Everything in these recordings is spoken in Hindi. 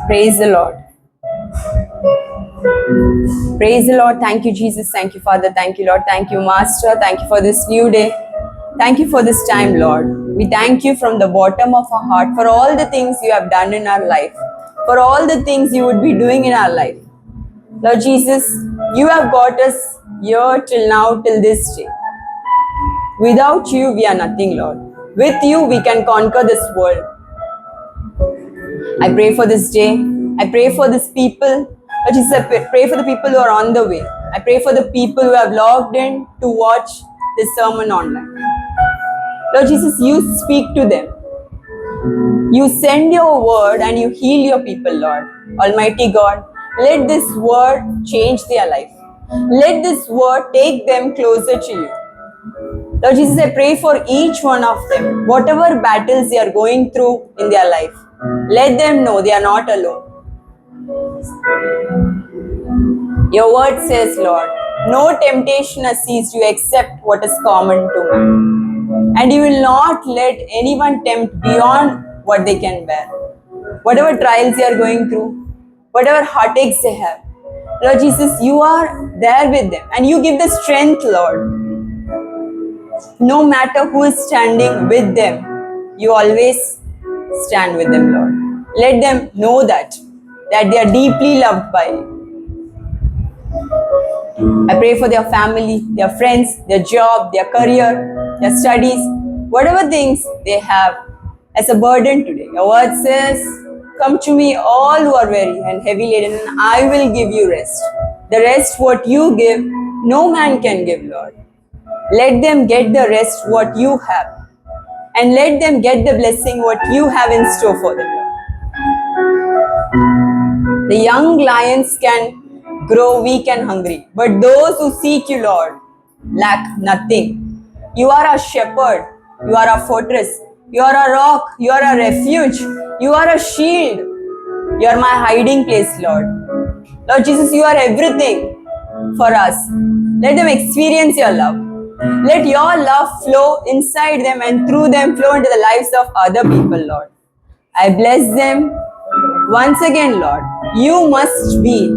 Praise the Lord. Praise the Lord. Thank you, Jesus. Thank you, Father. Thank you, Lord. Thank you, Master. Thank you for this new day. Thank you for this time, Lord. We thank you from the bottom of our heart for all the things you have done in our life, for all the things you would be doing in our life. Lord Jesus, you have got us here till now, till this day. Without you, we are nothing, Lord. With you, we can conquer this world. I pray for this day. I pray for these people. Lord Jesus, I pray for the people who are on the way. I pray for the people who have logged in to watch this sermon online. Lord Jesus, you speak to them. You send your word and you heal your people, Lord. Almighty God, let this word change their life. Let this word take them closer to you. Lord Jesus, I pray for each one of them, whatever battles they are going through in their life, let them know they are not alone. Your word says, Lord, no temptation has seized you except what is common to man. And you will not let anyone tempt beyond what they can bear. Whatever trials they are going through, whatever heartaches they have, Lord Jesus, you are there with them and you give the strength, Lord. No matter who is standing with them, you always stand with them, Lord. Let them know that they are deeply loved by you. I pray for their family, their friends, their job, their career, their studies, whatever things they have as a burden today. Your word says, come to me all who are weary and heavy laden and I will give you rest. The rest what you give, no man can give, Lord. Let them get the rest what you have and let them get the blessing what you have in store for them, Lord. The young lions can grow weak and hungry, but those who seek you, Lord, lack nothing. You are a shepherd, you are a fortress, you are a rock, you are a refuge, you are a shield, you are my hiding place, Lord. Lord Jesus, you are everything for us. Let them experience your love. Let your love flow inside them and through them flow into the lives of other people, Lord. I bless them once again, Lord. You must be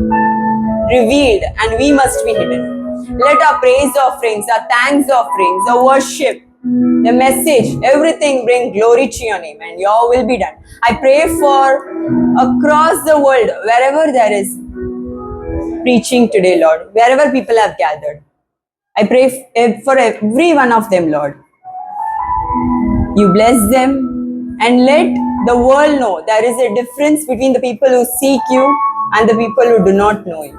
revealed and we must be hidden. Let our praise offerings, our thanks offerings, our worship, the message, everything bring glory to your name and your will be done. I pray for across the world, wherever there is preaching today, Lord, wherever people have gathered. I pray for every one of them, Lord. You bless them and let the world know there is a difference between the people who seek you and the people who do not know you.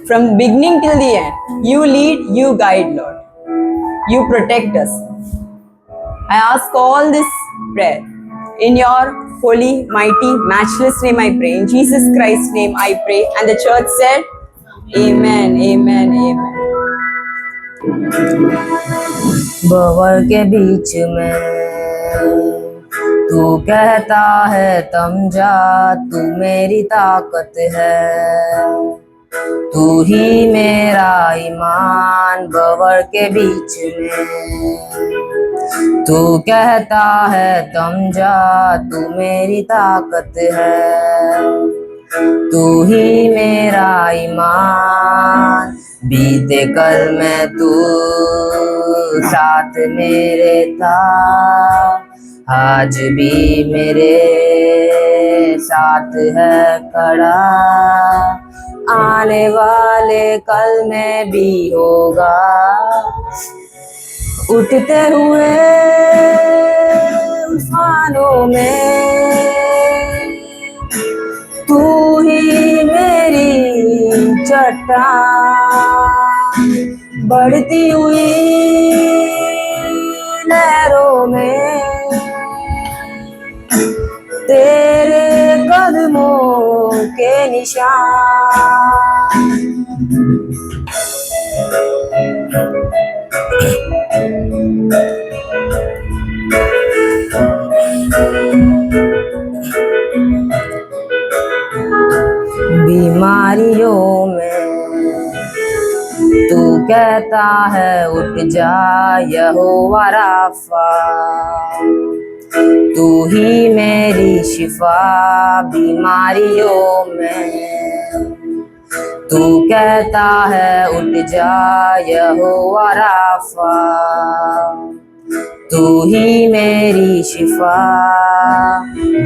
From beginning till the end, you lead, you guide, Lord. You protect us. I ask all this prayer in your holy, mighty, matchless name I pray. In Jesus Christ's name I pray. And the church said, Amen, Amen, Amen. बवर के बीच में तू कहता है थम जा, तू मेरी ताकत है, तू ही मेरा ईमान। बवर के बीच में तू कहता है थम जा, तू मेरी ताकत है, तू ही मेरा ईमान। बीते कल में तू साथ मेरे था, आज भी मेरे साथ है खड़ा, आने वाले कल में भी होगा। उठते हुए उफानों में तू ही मेरी चट्टान, बढ़ती हुई लहरों में तेरे कदमों के निशान। बीमारियों में तू कहता है उठ जा यहोवा राफा, तू ही मेरी शिफा बीमारियों में। तू कहता है उठ जा यहोवा राफा, तू ही मेरी शिफा।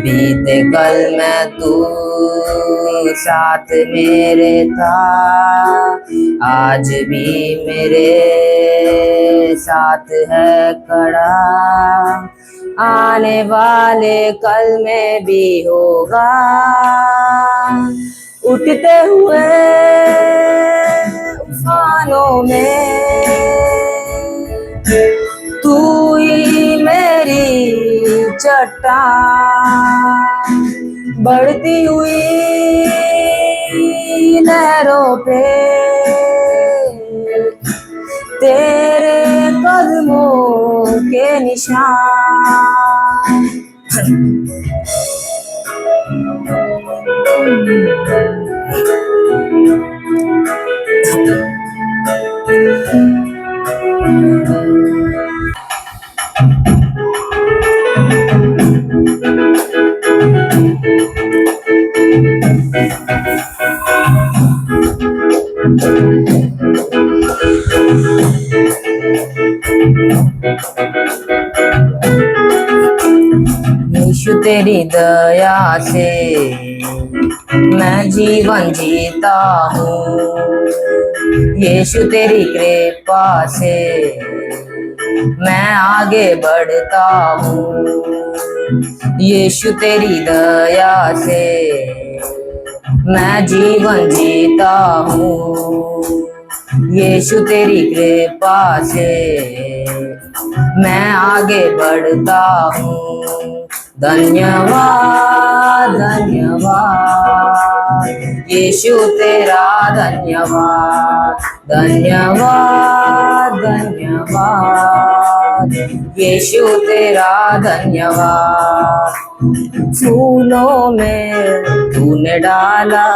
बीते कल में तू साथ मेरे था, आज भी मेरे साथ है खड़ा। आने वाले कल में भी होगा, उठते हुए उफानों में तू ही मेरी चट्टान। बढ़ती हुई लहरों पे तेरे कदमों के निशान। यीशु तेरी दया से मैं जीवन जीता हूँ, यीशु तेरी कृपा से मैं आगे बढ़ता हूँ। यीशु तेरी दया से मैं जीवन जीता हूँ, यीशु तेरी कृपा से मैं आगे बढ़ता हूँ। धन्यवाद धन्यवाद यीशु तेरा धन्यवाद। धन्यवाद धन्यवाद यीशु तेरा धन्यवाद। फूलों में तूने डाला,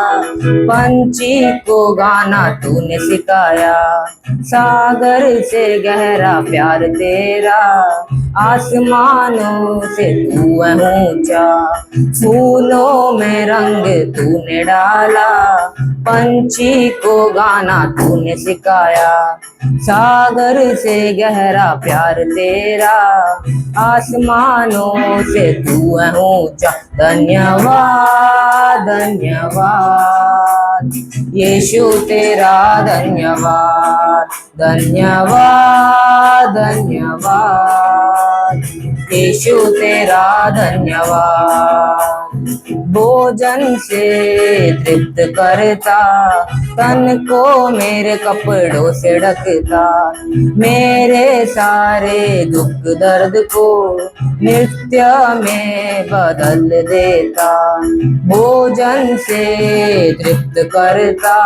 पंछी को गाना तूने सिखाया। सागर से गहरा प्यार तेरा, आसमानों से तू है ऊंचा। फूलों में रंग तूने डाला, पंछी को गाना तूने सिखाया। सागर से गहरा प्यार तेरा, आसमानों से तू है ऊंचा। धन्यवाद धन्यवाद यीशु तेरा धन्यवाद। धन्यवाद धन्यवाद यीशु तेरा धन्यवाद। भोजन से तृप्त करता, तन को मेरे कपड़ों से ढकता। मेरे सारे दुख दर्द को नृत्य में बदल देता। भोजन से तृप्त करता,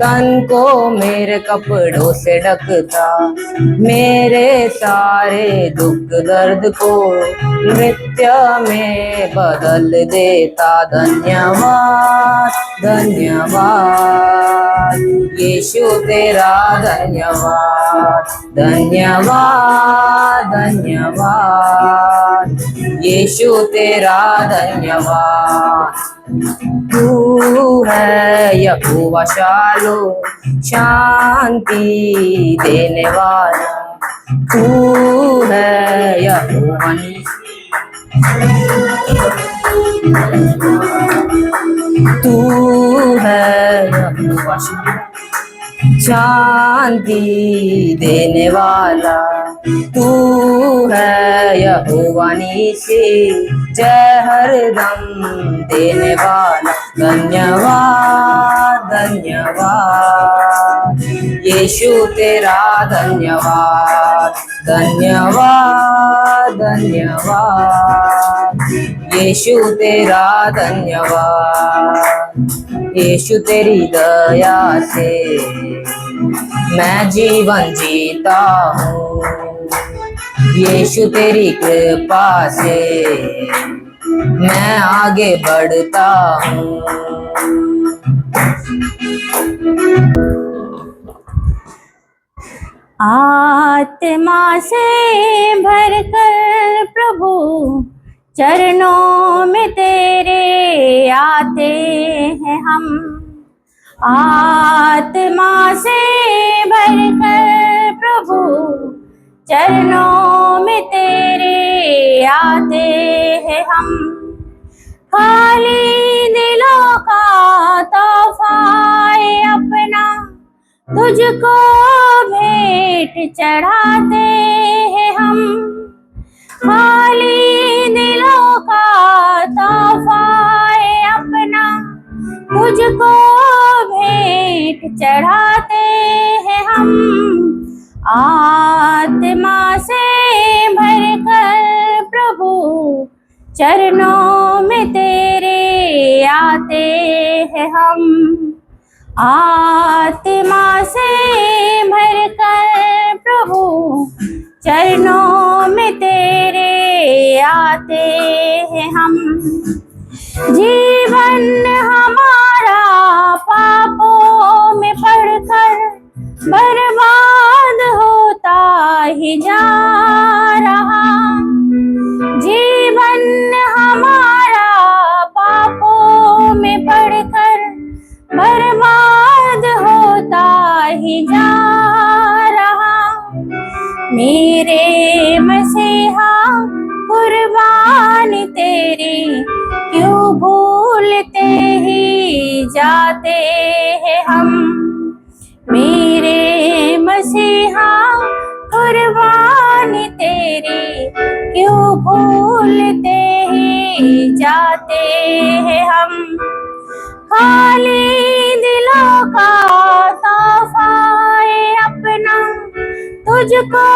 तन को मेरे कपड़ों से ढकता। मेरे सारे दुख दर्द को नृत्य में बदल देता। धन्यवाद धन्यवाद यीशु तेरा धन्यवाद। धन्यवाद धन्यवाद यीशु तेरा धन्यवाद। तू है यहोवा शालोम, शांति देने वाला। तू है यहोवा नीसी, तू है यहोवा शांति देने वाला। तू है यहोवा नीसी, जय हरदम देने वाला। धन्यवाद धन्यवाद यीशु तेरा धन्यवाद। धन्यवाद धन्यवाद यीशु तेरा धन्यवाद। यीशु तेरी दया से मैं जीवन जीता हूँ, यीशु तेरी कृपा से मैं आगे बढ़ता हूँ। आत्मा से भरकर प्रभु चरणों में तेरे आते हैं हम। आत्मा से भरकर प्रभु चरणों में तेरे आते हैं हम। खाली दिलों का तोहफा अपना तुझको भेंट चढ़ाते हैं हम। खाली दिलों का तोहफा अपना तुझको भेंट चढ़ाते हैं हम। आत्मा से भरकर प्रभु चरणों में तेरे आते हैं हम। आत्मा से भरकर प्रभु चरणों में तेरे आते हैं हम। जीवन हमारा पापों में पड़कर बर्बाद होता ही जा रहा। जीवन हमारा पापों में पड़कर बर्बाद होता ही जा रहा। मेरे मसीहा कुर्बानी तेरी क्यों भूलते ही जाते हैं हम। मेरे मसीहा कुर्बानी तेरी क्यों भूलते ही जाते हैं हम। खाली दिलों का तोहफा अपना तुझको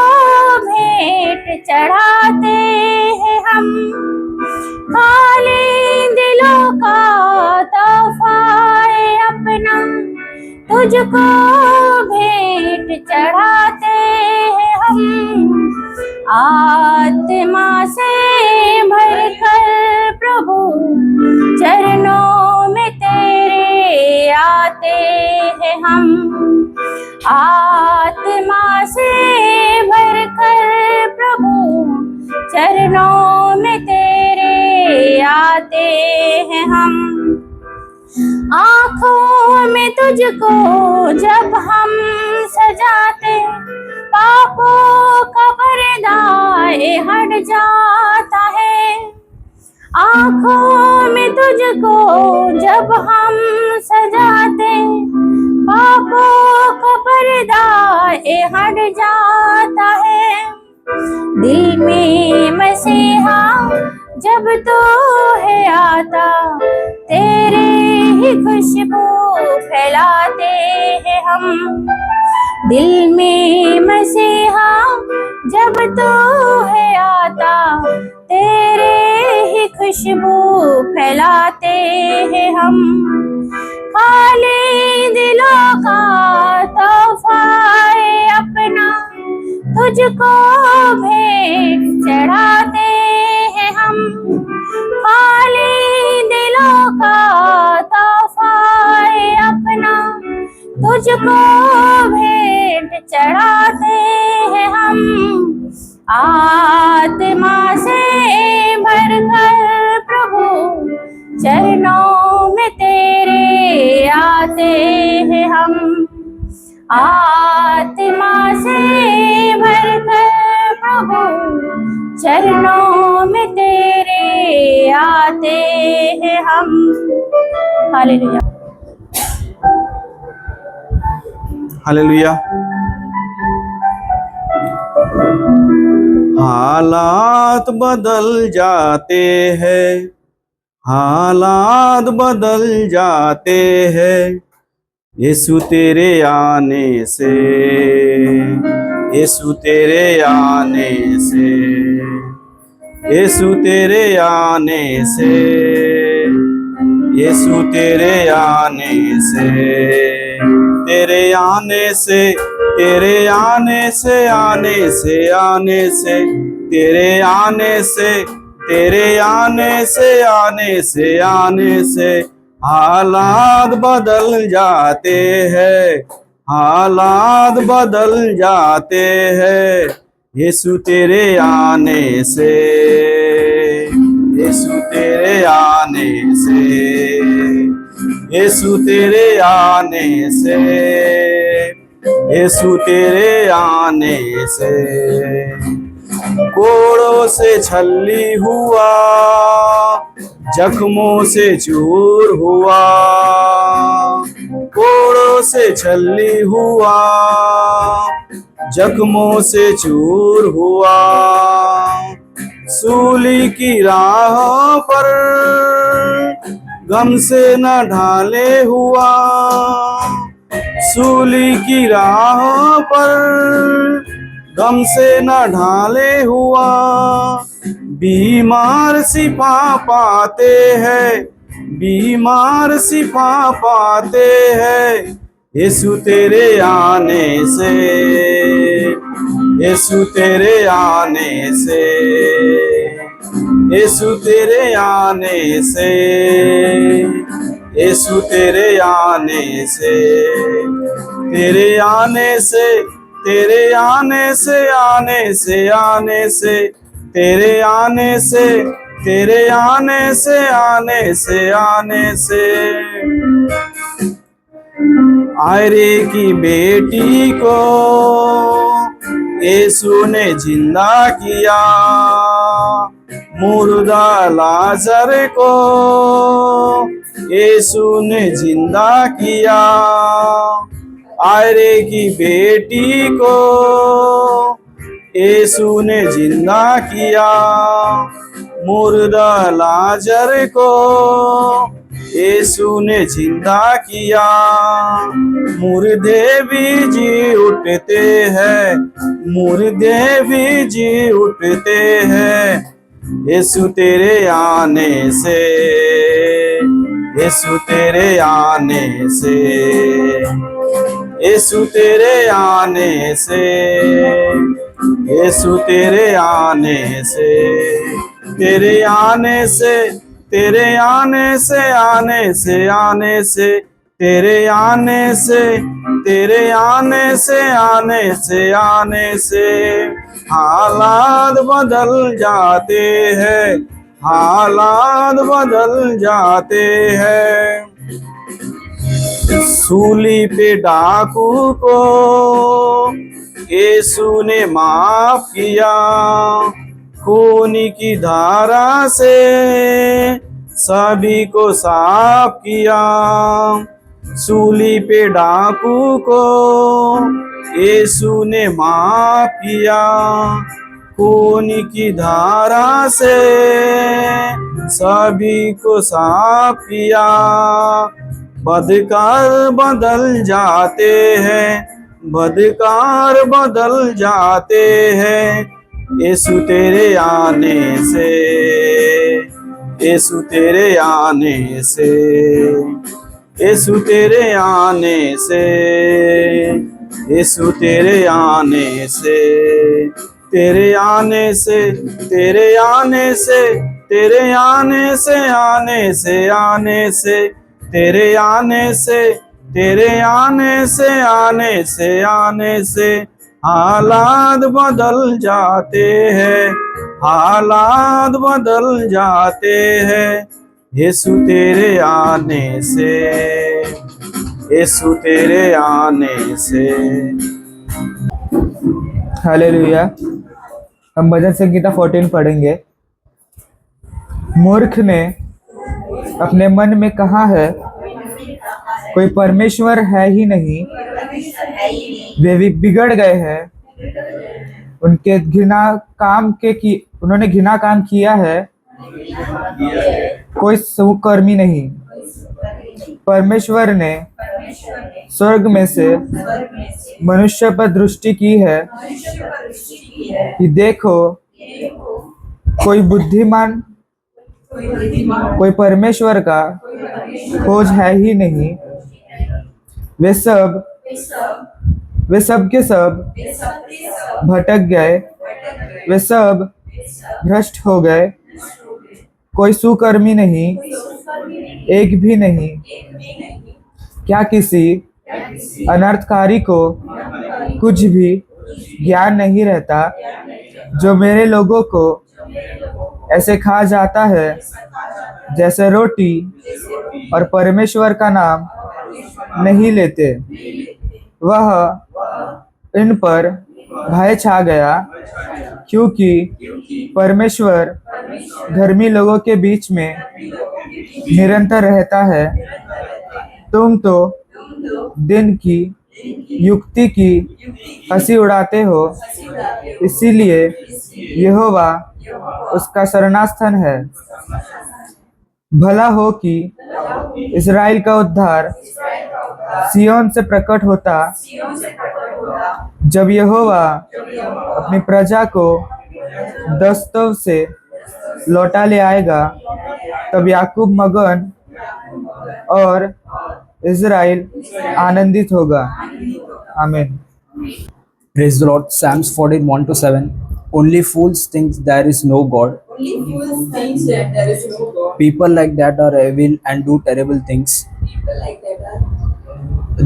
भेंट चढ़ाते हैं हम। खाली दिलों का तोहफा अपना तुझको भेंट चढ़ाते हैं हम। आत्मा से भरकर प्रभु चरणों में तेरे आते हैं हम। आत्मा से भरकर प्रभु चरणों में तेरे आते हैं हम। आँखों में तुझको जब हम सजाते पापों का पर्दा हट जाता है। आँखों में तुझको जब हम सजाते पापों का पर्दा हट जाता है। दिल में मसीहा जब तो है आता तेरे ही खुशबू फैलाते हैं हम। दिल में मसीहा जब तो है आता तेरे ही खुशबू फैलाते हैं हम। खाली दिलों का तोहफा अपना तुझको भेंट चढ़ाते हैं हम। खाली दिलों का तोहफा अपना तुझको भेंट चढ़ाते हैं हम। आत्मा से भरकर प्रभु चरणों में तेरे आते हैं हम। आत्मा से भरकर प्रभु चरणों में तेरे आते हैं हम। हालेलुया। हालेलुया। हालात बदल जाते हैं, हालात बदल जाते हैं यीशु तेरे आने से, यीशु तेरे आने से, यीशु तेरे आने से, यीशु तेरे आने से, तेरे आने से, तेरे आने से, आने से, आने से, तेरे आने से, तेरे आने से, आने से, आने से हालात बदल जाते हैं, हालात बदल जाते हैं यीशु तेरे आने से, यीशु तेरे आने से, यीशु तेरे आने से, यीशु तेरे आने से। कोड़ों से छल्ली हुआ, जख्मों से चूर हुआ, कोड़ों से छल्ली हुआ, जख्मों से चूर हुआ। सूली की राह पर गम से न ढाले हुआ, सूली की राह पर गम से न ढाले हुआ। बीमार शिफा पाते हैं, बीमार शिफा पाते हैं यीशु तेरे आने से, यीशु तेरे आने से, यीशु तेरे आने से, यीशु तेरे आने से, तेरे आने से, तेरे आने से, आने से, आने से, तेरे आने से, तेरे आने से, आने से, आने से। आयरे की बेटी को यीशु ने जिंदा किया, मुर्दा लाजर को यीशु ने जिंदा किया। आयरे की बेटी को यीशु ने जिंदा किया, मुर्दा लाजर को यीशु ने जिंदा किया। मुर्दे भी जी उठते हैं, मुर्दे भी जी उठते हैं यीशु तेरे आने से, यीशु तेरे आने से, यीशु तेरे आने से, यीशु तेरे आने से, तेरे आने से, तेरे आने से, आने से, आने से, तेरे आने से, तेरे आने से, आने से, आने से। हालात बदल जाते हैं, हालात बदल जाते हैं। सूली पे डाकू को यीशु ने माफ किया, खून की धारा से सभी को साफ किया। सूली पे डाकू को यीशु ने माफ किया, खून की धारा से सभी को साफ किया। बदकार बदल जाते हैं, बदकार बदल जाते हैं यीशु तेरे आने से, यीशु तेरे आने से, यीशु तेरे आने से, यीशु तेरे आने से, तेरे आने से, तेरे आने से, तेरे आने से, आने से, आने से, तेरे आने से, तेरे आने से, आने से, आने से। हालात बदल जाते हैं, हालात बदल जाते हैं यीशु तेरे आने से, यीशु तेरे आने से। हालेलुया। हम भजन संगीता 14 पढ़ेंगे। मूर्ख ने अपने मन में कहा है, कोई परमेश्वर है ही नहीं, वे भी बिगड़ गए हैं, उनके उन्होंने घृणा काम किया है, कोई सुकर्मी नहीं। परमेश्वर ने स्वर्ग में से मनुष्य पर दृष्टि की है कि देखो, कोई बुद्धिमान, कोई परमेश्वर का खोज है ही नहीं। वे सब के सब भटक गए, वे सब भ्रष्ट हो गए, कोई सुकर्मी नहीं, एक भी नहीं। क्या किसी अनर्थकारी को कुछ भी ज्ञान नहीं रहता, जो मेरे लोगों को ऐसे खा जाता है जैसे रोटी और परमेश्वर का नाम नहीं लेते। वह इन पर भय छा गया, क्योंकि परमेश्वर धर्मी लोगों के बीच में निरंतर रहता है। तुम तो दिन की युक्ति की हंसी उड़ाते हो, इसीलिए यहोवा उसका शरणास्थान है। भला हो कि इस्राएल का उद्धार सिय्योन से प्रकट होता। जब यहोवा अपनी प्रजा को दस्तों से लौटा ले आएगा, तब याकूब मगन और इज़राइल आनंदित होगा। आमीन। Praise the Lord. Psalms 41:1-7. Only fools think there is no God. Only fools think that there is no God. People like that are evil and do terrible things. People like that are.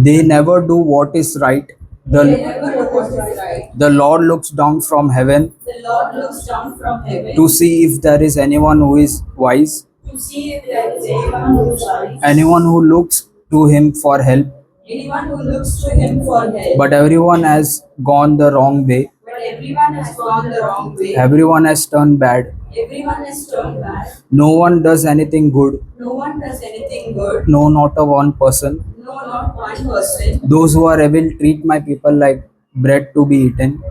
They never do what is right. They never know what is right. The Lord looks down from heaven The Lord looks down from heaven to see if there is anyone who is wise, to see if there is anyone who is wise, anyone who looks to him for help. anyone who looks to him for help. But everyone has gone the wrong way. But everyone has gone the wrong way. Everyone has turned bad. Everyone has turned bad. No one does anything good. No one does anything good. No, not a one person. No, not one person. Those who are evil treat my people like bread to be eaten.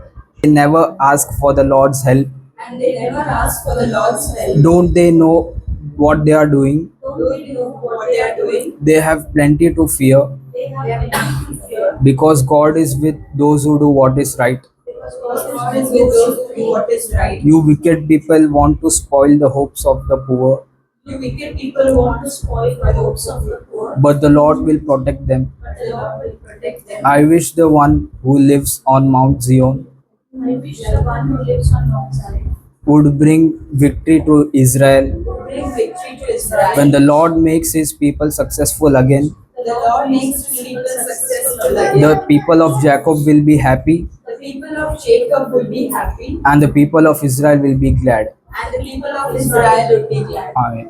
They never ask for the Lord's help. And they never ask for the Lord's help. Don't they know what they are doing? Don't you know what they are doing? They have plenty to fear, They have nothing to fear. because God is with those who do what is right. Because God is with those who do what is right. You wicked people want to spoil the hopes of the poor, You wicked people want to spoil the hopes of the poor, but the Lord will protect them. but the Lord will protect them. I wish the one who lives on Mount Zion I wish the one who lives on Mount Zion would bring victory to Israel. would bring victory to Israel. When the Lord makes his people successful again, The Lord makes his people successful again. the people of Jacob will be happy, The people of Jacob will be happy, and the people of Israel will be glad. and the people of Israel will be glad. Amen.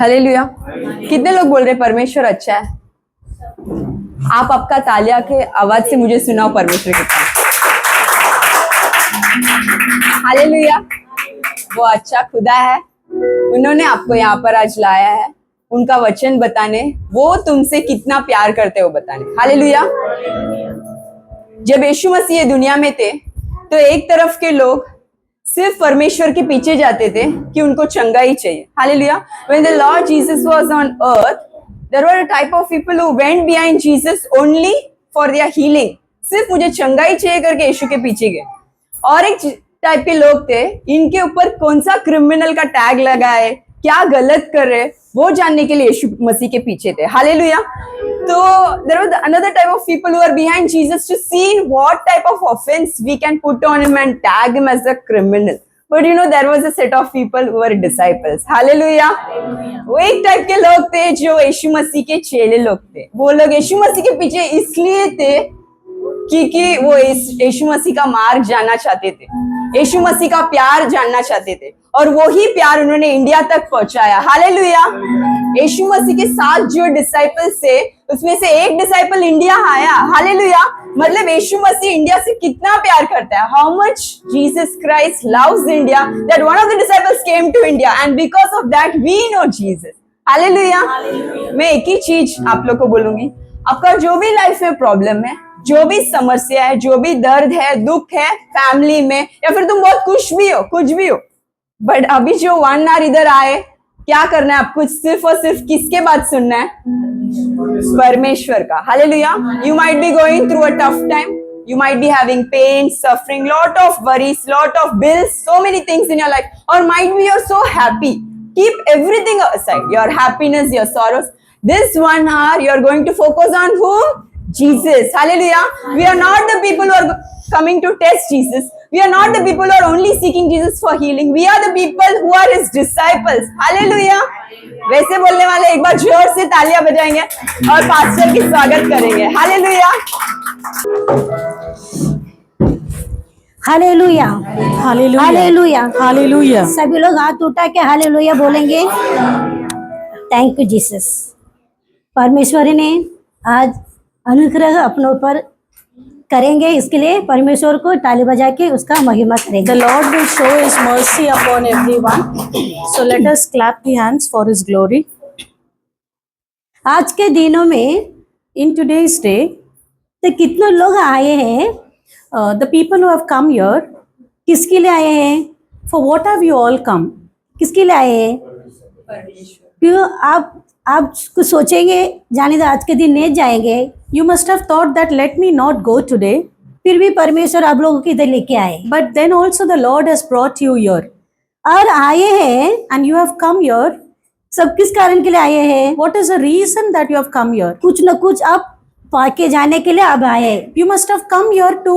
Hallelujah. कितने लोग बोल रहे परमेश्वर अच्छा है? आप आपका तालिया के आवाज से मुझे सुनाओ परमेश्वर कितना हालेलुया। वो अच्छा खुदा है, उन्होंने आपको यहाँ पर आज लाया है उनका वचन बताने, वो तुमसे कितना प्यार करते हो बताने। हालेलुया। जब यीशु मसीह दुनिया में थे तो एक तरफ के लोग सिर्फ परमेश्वर के पीछे जाते थे कि उनको चंगाई चाहिए। Hallelujah. When the Lord Jesus was on earth, there were a type of people who went behind Jesus only for their healing. सिर्फ मुझे चंगाई चाहिए करके यीशु के पीछे गए। और एक टाइप के लोग थे, इनके ऊपर कौन सा क्रिमिनल का टैग लगा है, क्या गलत कर रहे, वो जानने के लिए यीशु मसीह के पीछे थे। हालेलुया। तो there was another type of people who are behind Jesus to see what type of offense we can put on him and tag him as a criminal. But you know, there was a set of people who were disciples. Hallelujah. वो एक टाइप के लोग थे जो यीशु मसीह के चेले लोग थे। वो लोग यीशु मसीह के पीछे इसलिए थे क्योंकि वो यीशु मसीह का मार्ग जानना चाहते थे, यीशु मसीह का प्यार जानना चाहते थे, और वही प्यार उन्होंने इंडिया तक पहुंचाया। हालेलुया। यीशु मसीह के साथ जो डिसाइपल्स थे उसमें से एक डिसाइपल इंडिया आया। हालेलुया। मतलब यीशु मसीह इंडिया से कितना प्यार करता है। How much Jesus Christ loves India that one of the disciples came to India and because of that we know Jesus. Hallelujah. मैं एक ही चीज आप लोग को बोलूंगी, आपका जो भी लाइफ में प्रॉब्लम है, जो भी समस्या है, जो भी दर्द है, दुख है फैमिली में, या फिर तुम बहुत खुश भी हो, कुछ भी हो, बट अभी जो 1 आवर इधर आए, क्या करना है आपको? सिर्फ और सिर्फ किसके बात सुनना है? परमेश्वर का। Hallelujah. You might be going through a tough time, you might be having pain, suffering, lot of worries, lot of bills, so many things in your life, or might be you're so happy. Keep everything aside, your happiness, your sorrows. This 1 hour you're going to focus on whom? Jesus. Hallelujah. We are not the people who are coming to test Jesus. We are not the people who are only seeking Jesus for healing. We are the people who are his disciples. Hallelujah. वैसे बोलने वाले एक बार जोर से तालियां बजाएंगे और पास्टर की स्वागत करेंगे. हालेलुया. हालेलुया हालेलुया हालेलुया सभी लोग हाथ उठा के हालेलुया बोलेंगे. Thank you Jesus. परमेश्वर ने आज अनुग्रह अपने ऊपर करेंगे, इसके लिए परमेश्वर को ताली बजा के उसका महिमा करेंगे. The Lord will show his mercy upon everyone. So let us clap the hands for his glory. आज के दिनों में In today's day, तो कितने लोग आए हैं, the people who have come here, किसके लिए आए हैं, for what have you all come? किसके लिए आए हैं. क्यों आप कुछ सोचेंगे जाने तो आज के दिन नहीं जाएंगे, You must have thought that let me not go today, फिर भी परमेश्वर आप लोगों को इधर लेके आए but then also the Lord has brought you here. और आए हैं. And you have come here. सब किस कारण के लिए आए हैं, What is the reason that you have come here? कुछ न कुछ आप पाके जाने के लिए अब आए हैं. You must have come here to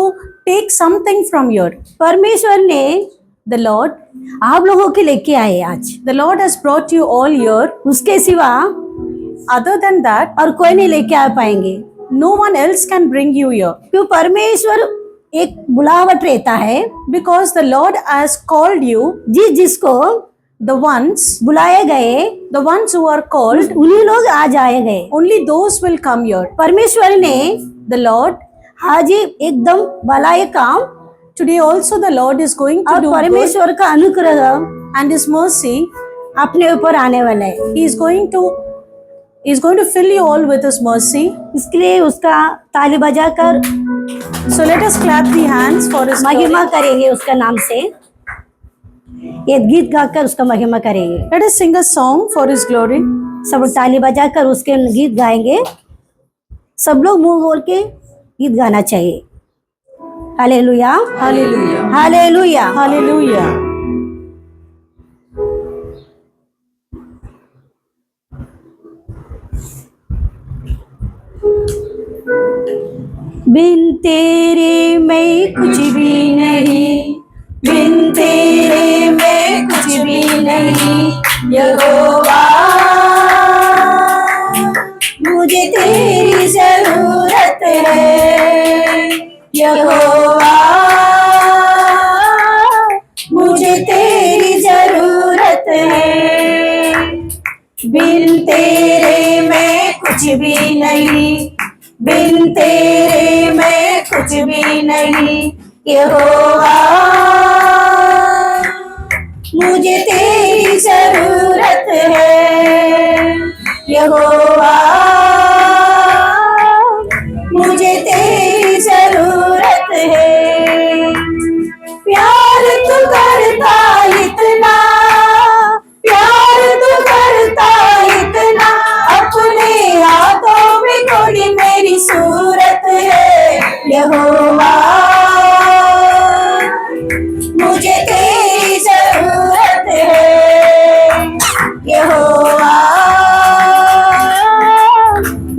take something from here. परमेश्वर ने The Lord, आप लोगों के लेके आए आज. the Lord has brought you all here. उसके सिवा Other than that, और कोई नहीं लेके आ पाएंगे. no one else can bring you here. क्यों परमेश्वर एक बुलावट रहता है, Because the Lord has called you, जिसको the ones, बुलाए गए the ones who are called, उन्हीं लोग आ जाए गए. only those will come here. परमेश्वर ने The Lord, आज ही एकदम भला ये काम today also the Lord is going to और do good, परमेश्वर का अनुग्रह and his mercy, अपने ऊपर आने वाला है. he is going to fill you all with his mercy. इसके लिए उसका ताली बजाकर So let us clap the hands for his महिमा glory. करेंगे उसका नाम से. ये गीत गाकर उसका महिमा करेंगे. Let us sing a song for his glory. सब लोग ताली बजाकर उसके गीत गाएंगे. सब लोग मुंह खोल के गीत गाना चाहिए. Hallelujah Hallelujah. हालेलुया. Hallelujah. बिन तेरे मैं कुछ भी नहीं, बिन तेरे मैं कुछ भी नहीं. यहोवा मुझे तेरी जरूरत है. यहोवा मुझे तेरी जरूरत है. बिन तेरे मैं कुछ भी नहीं, बिन तेरे मैं कुछ भी नहीं. यहोवा मुझे तेरी जरूरत है. यहोवा मुझे तेरी जरूरत है. प्यार तू करता इतना, प्यार तू करता इतना, अपने हाथों में कोई मेरी सूरत है. यहोवा मुझे तेरी जरूरत है. यहोवा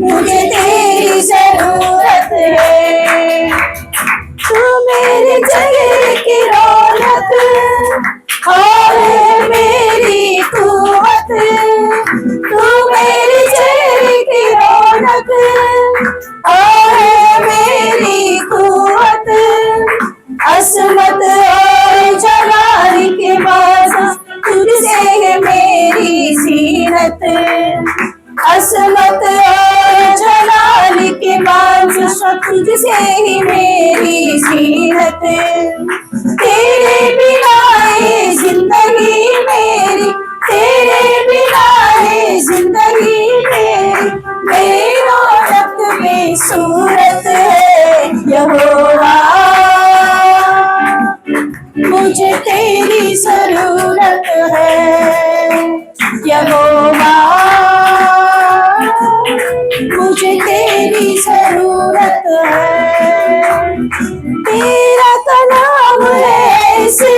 मुझे तेरी जरूरत है. तू मेरे चेहरे की रौनक और मेरी कुवत. तू मेरे चेहरे की रौनक और मेरी कुवत. असमत और जलाल के बाद तुझसे है मेरी सीरत. असमत और जलाल के बाद तुझसे ही मेरी सीरत. तेरे बिना है जिंदगी मेरी, तेरे बिना है जिंदगी मेरी. मेरी रौनक में सूरत है. यहोवा मुझे तेरी जरूरत है. यहोवा मुझे तेरी जरूरत है. तेरा कलाम है ऐसे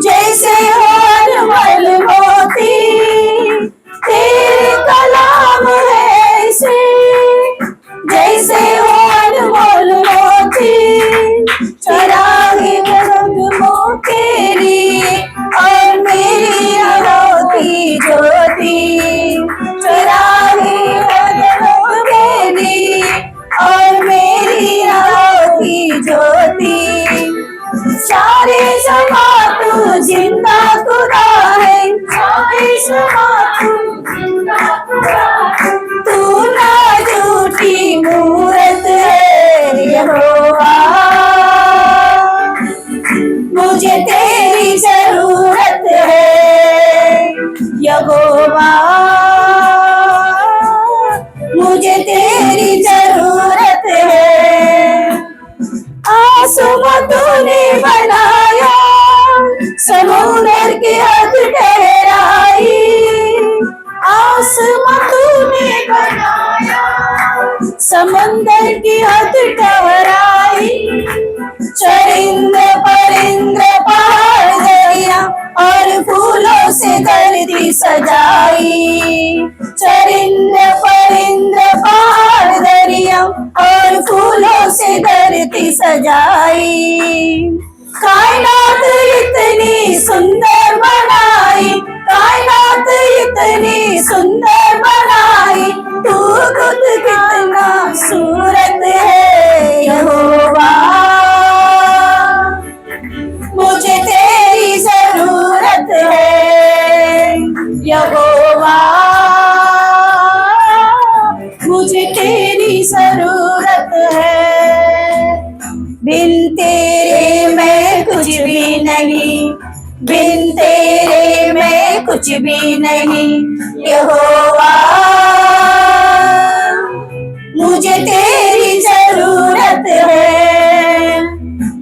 जैसे अनमोल मोती. तेरे कलाम है ऐसे जैसे अनमोल मोती. चरागे सारे जमा तू जिंदा खुदा है, सारे जमा तू जिंदा खुदा है, तू ना झूठी मूरत है यहोवा, मुझे तेरी जरूरत है यहोवा, मुझे तेरी जरूरत है। आसमां तूने बनाया, समुंदर की हद ठहराई, आसमां तूने बनाया, समुंदर की हद ठहराई, चरिंद्र परिंद्र पहाड़ दरिया और फूलों से धरती सजाई, चरिंद्र परिंद्र पहाड़ दरिया और फूलों से धरती सजाई, कायनात इतनी सुंदर बनाई, कायनात इतनी सुंदर बनाई, तू खुद कितना सूरत है यहोवा, मुझे तेरी जरूरत है यहोवा, मुझे तेरी जरूरत है। बिन तेरे मैं कुछ भी नहीं, बिन तेरे मैं कुछ भी नहीं यहोवा, मुझे तेरी जरूरत है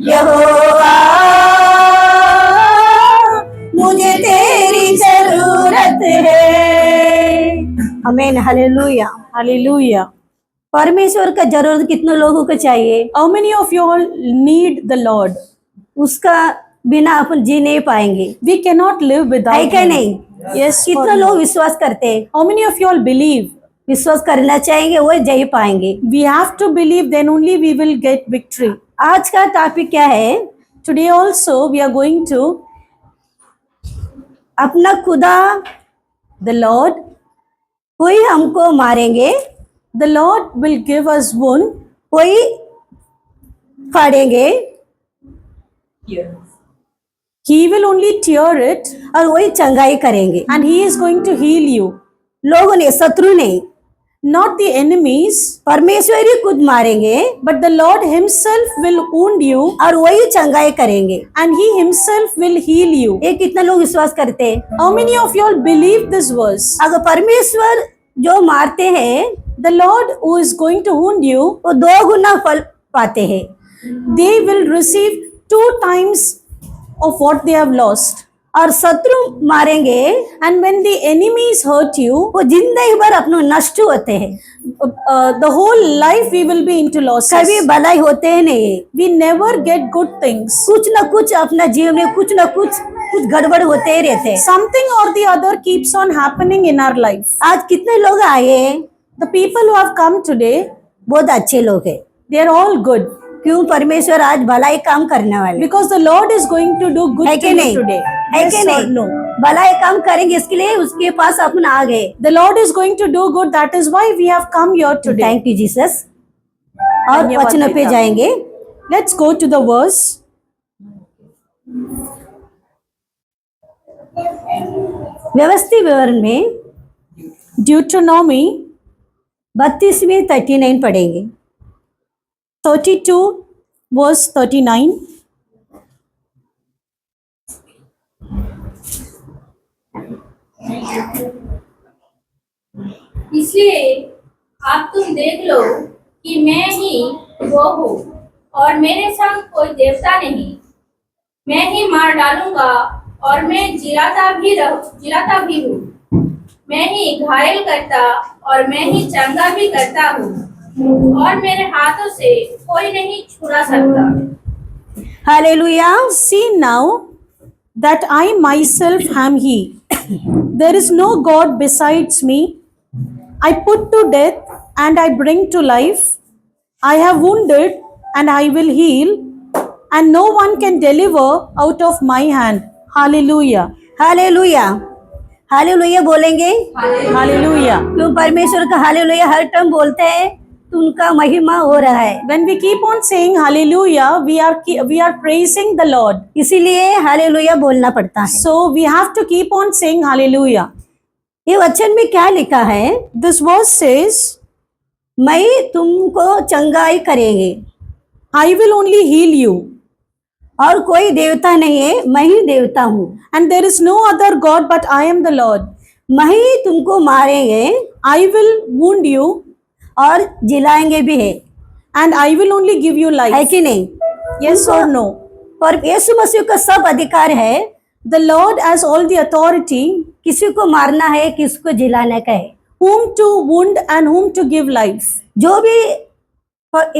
यहोवा, मुझे तेरी जरूरत है। आमीन, हालेलुया। Hallelujah. परमेश्वर का जरूरत कितने लोगों को चाहिए? How many of you all need the Lord? उसका बिना अपन जी नहीं पाएंगे, We cannot live है without क्या Him. नहीं? Yes. कितने लोग विश्वास करते हैं? How many of you all believe? विश्वास करना चाहेंगे वो जी पाएंगे। We have to believe, then only we will get victory. आज का टॉपिक क्या है? Today also we are going to अपना खुदा, the Lord. कोई हमको मारेंगे, The Lord will give us wound. कोई फाड़ेंगे He will only tear it, और वही चंगाई करेंगे। and He is going to heal you. लोगों ने, शत्रु नहीं, Not the enemies, परमेश्वर ही खुद मारेंगे but the Lord Himself will wound you, और वही चंगाई करेंगे। and He Himself will heal you. ये कितने लोग विश्वास करते हैं? How many of you all believe this verse? अगर परमेश्वर जो मारते हैं The Lord who is going to wound you, वो 2 गुना फल पाते हैं, they will receive 2 times of what they have lost. और शत्रु मारेंगे And when the enemies hurt you, वो जिंदगी भर अपने नष्ट होते हैं, the whole life we will be into losses. कभी भलाई होते हैं नहीं, We never get good things. कुछ न कुछ अपना जीवन में कुछ न कुछ गड़बड़ होते ही रहते हैं। Something or the other keeps on happening in our life. आज कितने लोग आए? The people who have come today, बहुत अच्छे लोग हैं। they are all good. क्यों? परमेश्वर आज भलाई काम करने वाले, Because the Lord is going to do good है to कि you नहीं? today. है Yes कि or नहीं? no? भलाई काम करेंगे, इसके लिए उसके पास अपन आ गए। The Lord is going to do good. That is why we have come here today. Thank you Jesus. और धन्यवाद वचन पे पिता। जाएंगे। Let's go to the verse. व्यवस्थित विवरण में Deuteronomy 32 39 पढ़ेंगे। 32 verse 39. इसलिए अब तुम देख लो कि मैं ही वो हूँ और मेरे संग कोई देवता नहीं। मैं ही मार डालूंगा और मैं जिलाता भी हूँ। मैं ही घायल करता और मैं ही चंगा भी करता हूँ और मेरे हाथों से कोई नहीं छुड़ा सकता। Hallelujah. See now that I myself am He. There is no God besides me. I put to death and I bring to life. I have wounded and I will heal, and no one can deliver out of my hand. Hallelujah. Hallelujah. Hallelujah बोलेंगे। Hallelujah. क्यों? परमेश्वर का हालेलुया हर टाइम बोलते हैं तो उनका महिमा हो रहा है। When we keep on saying hallelujah, we are praising the Lord. इसीलिए हालेलुया बोलना पड़ता है। So we have to keep on saying hallelujah. ये वचन में क्या लिखा है? This verse says, मैं तुमको चंगाई करेंगे I will only heal you, और कोई देवता नहीं है, मैं ही देवता हूँ। and there is no other God but I am the Lord. मैं ही तुमको मारेंगे I will wound you, और जिलाएंगे भी है and I will only give you है life. कि नहीं? Yes or no? पर यीशु मसीह का सब अधिकार है, The Lord has all the authority, किसी को मारना है, किसी को जिलाने का है। whom to wound and whom to give life. जो भी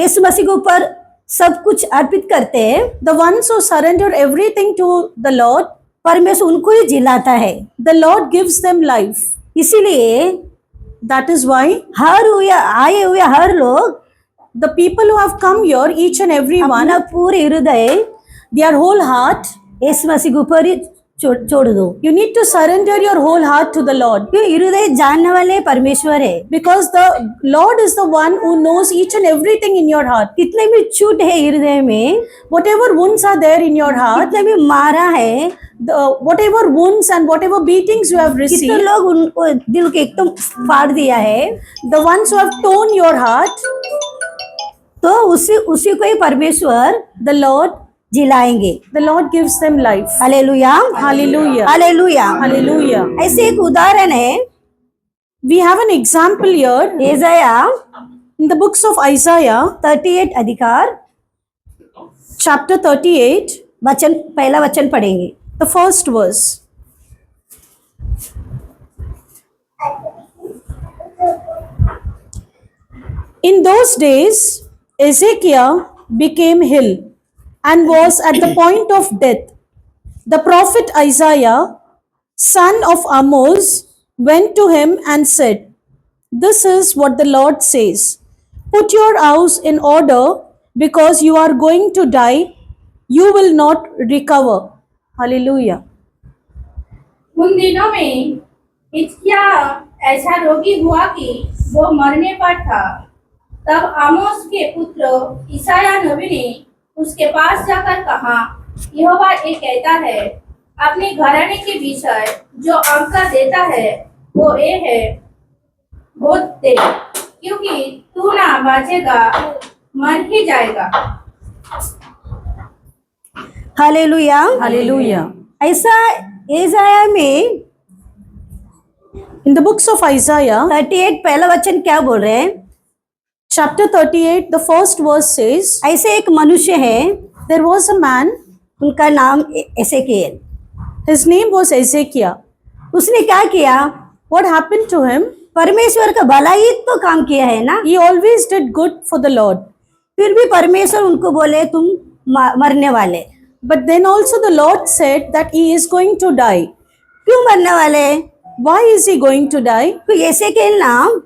यीशु मसीह के ऊपर सब कुछ अर्पित करते हैं, The ones who surrender everything to the Lord, परमेश्वर उनको ही जिलाता है। the Lord gives them life. इसीलिए That is why आए हुए हर लोग the people who have come here, each and every one, अपना पूरे हृदय their whole heart, यीशु मसीह के ऊपर ही छोड़ दो, you need to surrender your whole heart to the Lord, क्यों? हृदय जानने वाले परमेश्वर है। because the Lord is the one who knows each and everything in your heart. कितने भी छूट है हृदय में, Whatever wounds are there in your heart, कितने भी मारा है, whatever wounds and whatever beatings you have कितने received, लोग उनको दिल के एकदम फाड़ दिया है, the ones who have torn your heart, तो उसी को ही परमेश्वर the Lord जिलाएंगे। The Lord gives them life. Hallelujah, Hallelujah. Hallelujah. Hallelujah. ऐसे एक उदाहरण है We have an example here यशायाह in the books of Isaiah, 38 अधिकार chapter 38, वचन, पहला वचन पढ़ेंगे। the first verse. In those days, Ezekiel became ill and was at the point of death. The prophet Isaiah, son of Amos, went to him and said, "This is what the Lord says. Put your house in order because you are going to die. You will not recover." Hallelujah. उन दिनों में हिजकिय्याह ऐसा रोगी हुआ कि वो मरने पर था। तब आमोस के पुत्र यशायाह नबी ने उसके पास जाकर कहा, यहोवा ये कहता है, अपने घराने के विषय जो आंका देता है वो ये है, गोद दे, क्योंकि तू ना बाँचेगा, मर ही जाएगा। Hallelujah, Hallelujah. ऐसा यशायाह में In the books of Isaiah, 38 पहला वचन क्या बोल रहे हैं? chapter 38, the first verse says, ऐसे एक मनुष्य है, there was a man, उनका नाम एसेकिएल। his name was Ezekiel. उसने क्या किया? What happened to him? परमेश्वर का भलाई तो काम किया है ना, He always did good for the Lord. फिर भी परमेश्वर उनको बोले तुम मरने वाले। But then also the Lord said that he is going to die. क्यों मरने वाले? Why is he going to die? तो एसेकिएल नाम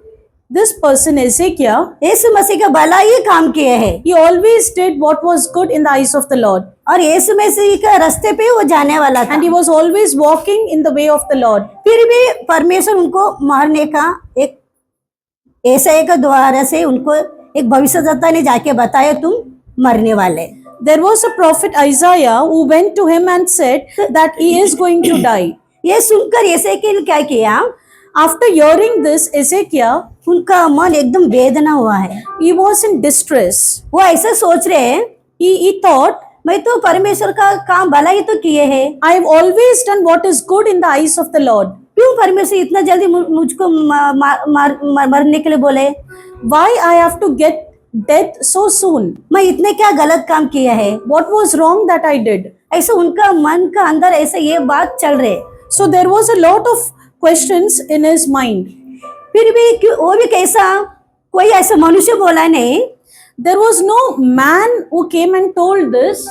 This person, Ezekiel, यीशु मसीह का भलाई काम किए है, he always did what was good in the eyes of the Lord. और यीशु मसीह का रास्ते पे वो जाने वाला था, And he was always walking in the way of the Lord. फिर भी परमेश्वर उनको मारने का एक ऐसे के द्वारा से उनको एक भविष्यद्वक्ता ने जाके बताया तुम मरने वाले। There was a prophet Isaiah who went to him and said that he is going to die. ये सुनकर एसेकिएल क्या किया? After hearing this, Ezekiel, उनका मन एकदम वेदना हुआ है। he was in distress. वो ऐसा सोच रहे हैं, He thought, मैं तो परमेश्वर का काम भलाई तो किए है, I have always done what is good in the eyes of the Lord. क्यों परमेश्वर इतना जल्दी मुझको मरने के लिए बोले? Why I have to get death so soon? मैं इतने क्या गलत काम किया है? What was wrong that I did? ऐसा उनका मन का अंदर ऐसा ये बात चल रहे। So there was a lot of questions in his mind. फिर भी वो भी कैसा, कोई ऐसा मनुष्य बोला नहीं, There was no man who came and told this,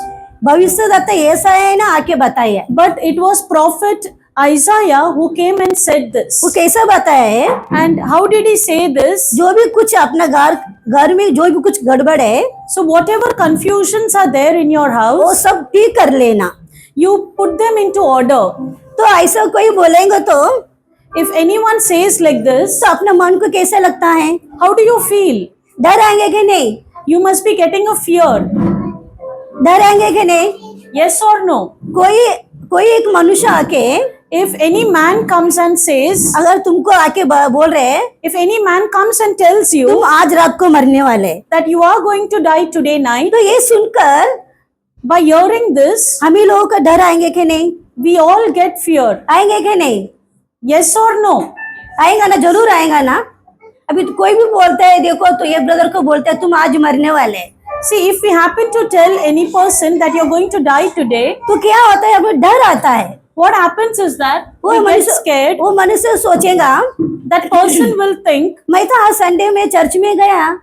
भविष्यद्वक्ता ऐसा है ना आके बताया। but it was prophet Isaiah who came and said this. वो कैसा बताया है? And how did he say this? जो भी कुछ अपना घर में जो भी कुछ गड़बड़ है, So whatever confusions are there in your वो house, सब ठीक कर लेना। you put them into order. तो ऐसा कोई बोलेंगे तो If anyone says like this, अपने मन को कैसा लगता है? how do you feel? डरेंगे कि नहीं? You must be getting a fear. डरेंगे कि नहीं? Yes or no? कोई एक मनुष्य आके If any man comes and says, अगर तुमको आके बोल रहे हैं if any man comes and tells तुम you आज रात को मरने वाले, that you are going to die today night, तो ये सुनकर by hearing this, हम ही लोगों का डर आएंगे कि नहीं? we all get fear. आएंगे कि नहीं? Yes or no? आएगा ना, जरूर आएगा ना। अभी तो कोई भी बोलता है, देखो तो ये ब्रदर को बोलता है तुम आज मरने वाले, See, if we happen to tell any person that you're going to die today, तो क्या होता है? हमें डर आता है। what happens is that वो we get मनुष्य scared. वो मनुष्य सोचेगा That person will think, मैं तो आज संडे में चर्च में गया,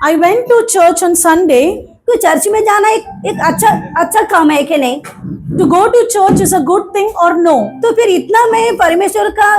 I went to church on Sunday. तो चर्च में जाना एक अच्छा काम है कि नहीं? To go to church is a good thing or no? तो फिर इतना मैं परमेश्वर का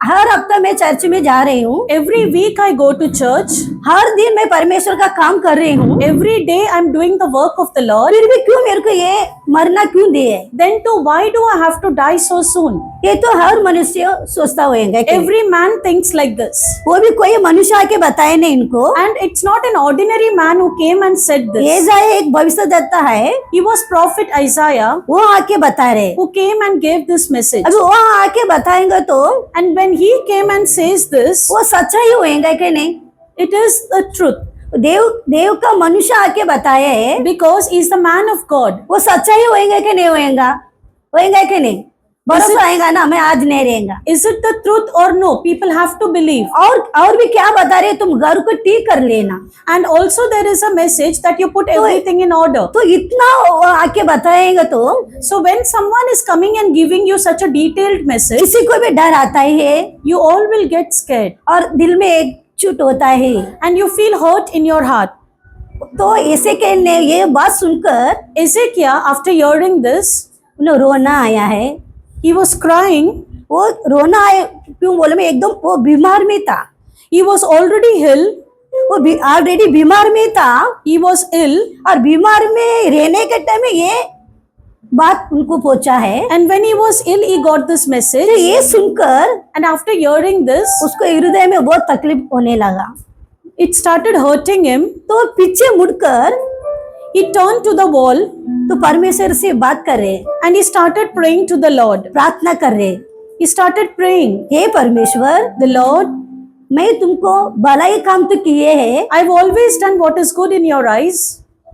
हर हफ्ता मैं चर्च में जा रही हूँ, Every week I go to church. हर दिन मैं परमेश्वर का काम कर रही हूँ, Every day I'm doing the work of the Lord. फिर भी क्यों मेरे को ये मरना क्यों दिए? Then too, why do I have to die so soon? ये तो हर मनुष्य सोचता होगा कि Every man thinks like this. वो भी कोई मनुष्य आके बताए नहीं इनको। And it's not an ordinary man who came and said this. एसाया एक भविष्यद्वक्ता है, He was prophet Isaiah वो आके बता रहे, who came and gave this message. अभी वो आके बताएंगे तो And when he came and says this, वो सच्चा ही होएगा कि नहीं? it is the truth देव का मनुष्य आके बताया है, because he is the man of God. वो सच्चा ही होएगा कि नहीं होएगा? होएगा कि नहीं? भरोसा आएगा ना, मैं आज नहीं रहेगा। Is it the truth or no? People have to believe. और भी क्या बता रहे, तुम घर को ठीक कर लेना। And also there is a message that you put everything in order. तो इतना वो आके बताएंगे तो So when someone is coming and giving you such a detailed message, किसी को भी डर आता है you all will get scared और दिल में एक चुट होता है। and you feel hurt in your heart. तो ऐसे के ने ये बात सुनकर Ezekiel, after hearing this, उन्हें रोना आया है। he was crying. वो रोना आए क्यों बोले, मैं एकदम वो बीमार में था, He was already ill. वो ऑलरेडी बीमार में था He was ill. और बीमार में रहने के टाइम में ये बात उनको पहुंचा है। And when he was ill, he got this message. तो ये सुनकर And after hearing this, उसको हृदय में बहुत तकलीफ होने लगा। it started hurting him. तो पीछे मुड़कर He turned to the wall तो परमेश्वर से बात कर रहे, and he started praying to the Lord. प्रार्थना कर रहे, He started praying, हे परमेश्वर, the Lord, मैं तुमको भलाई काम तो किए है, I've always done what is good in your eyes.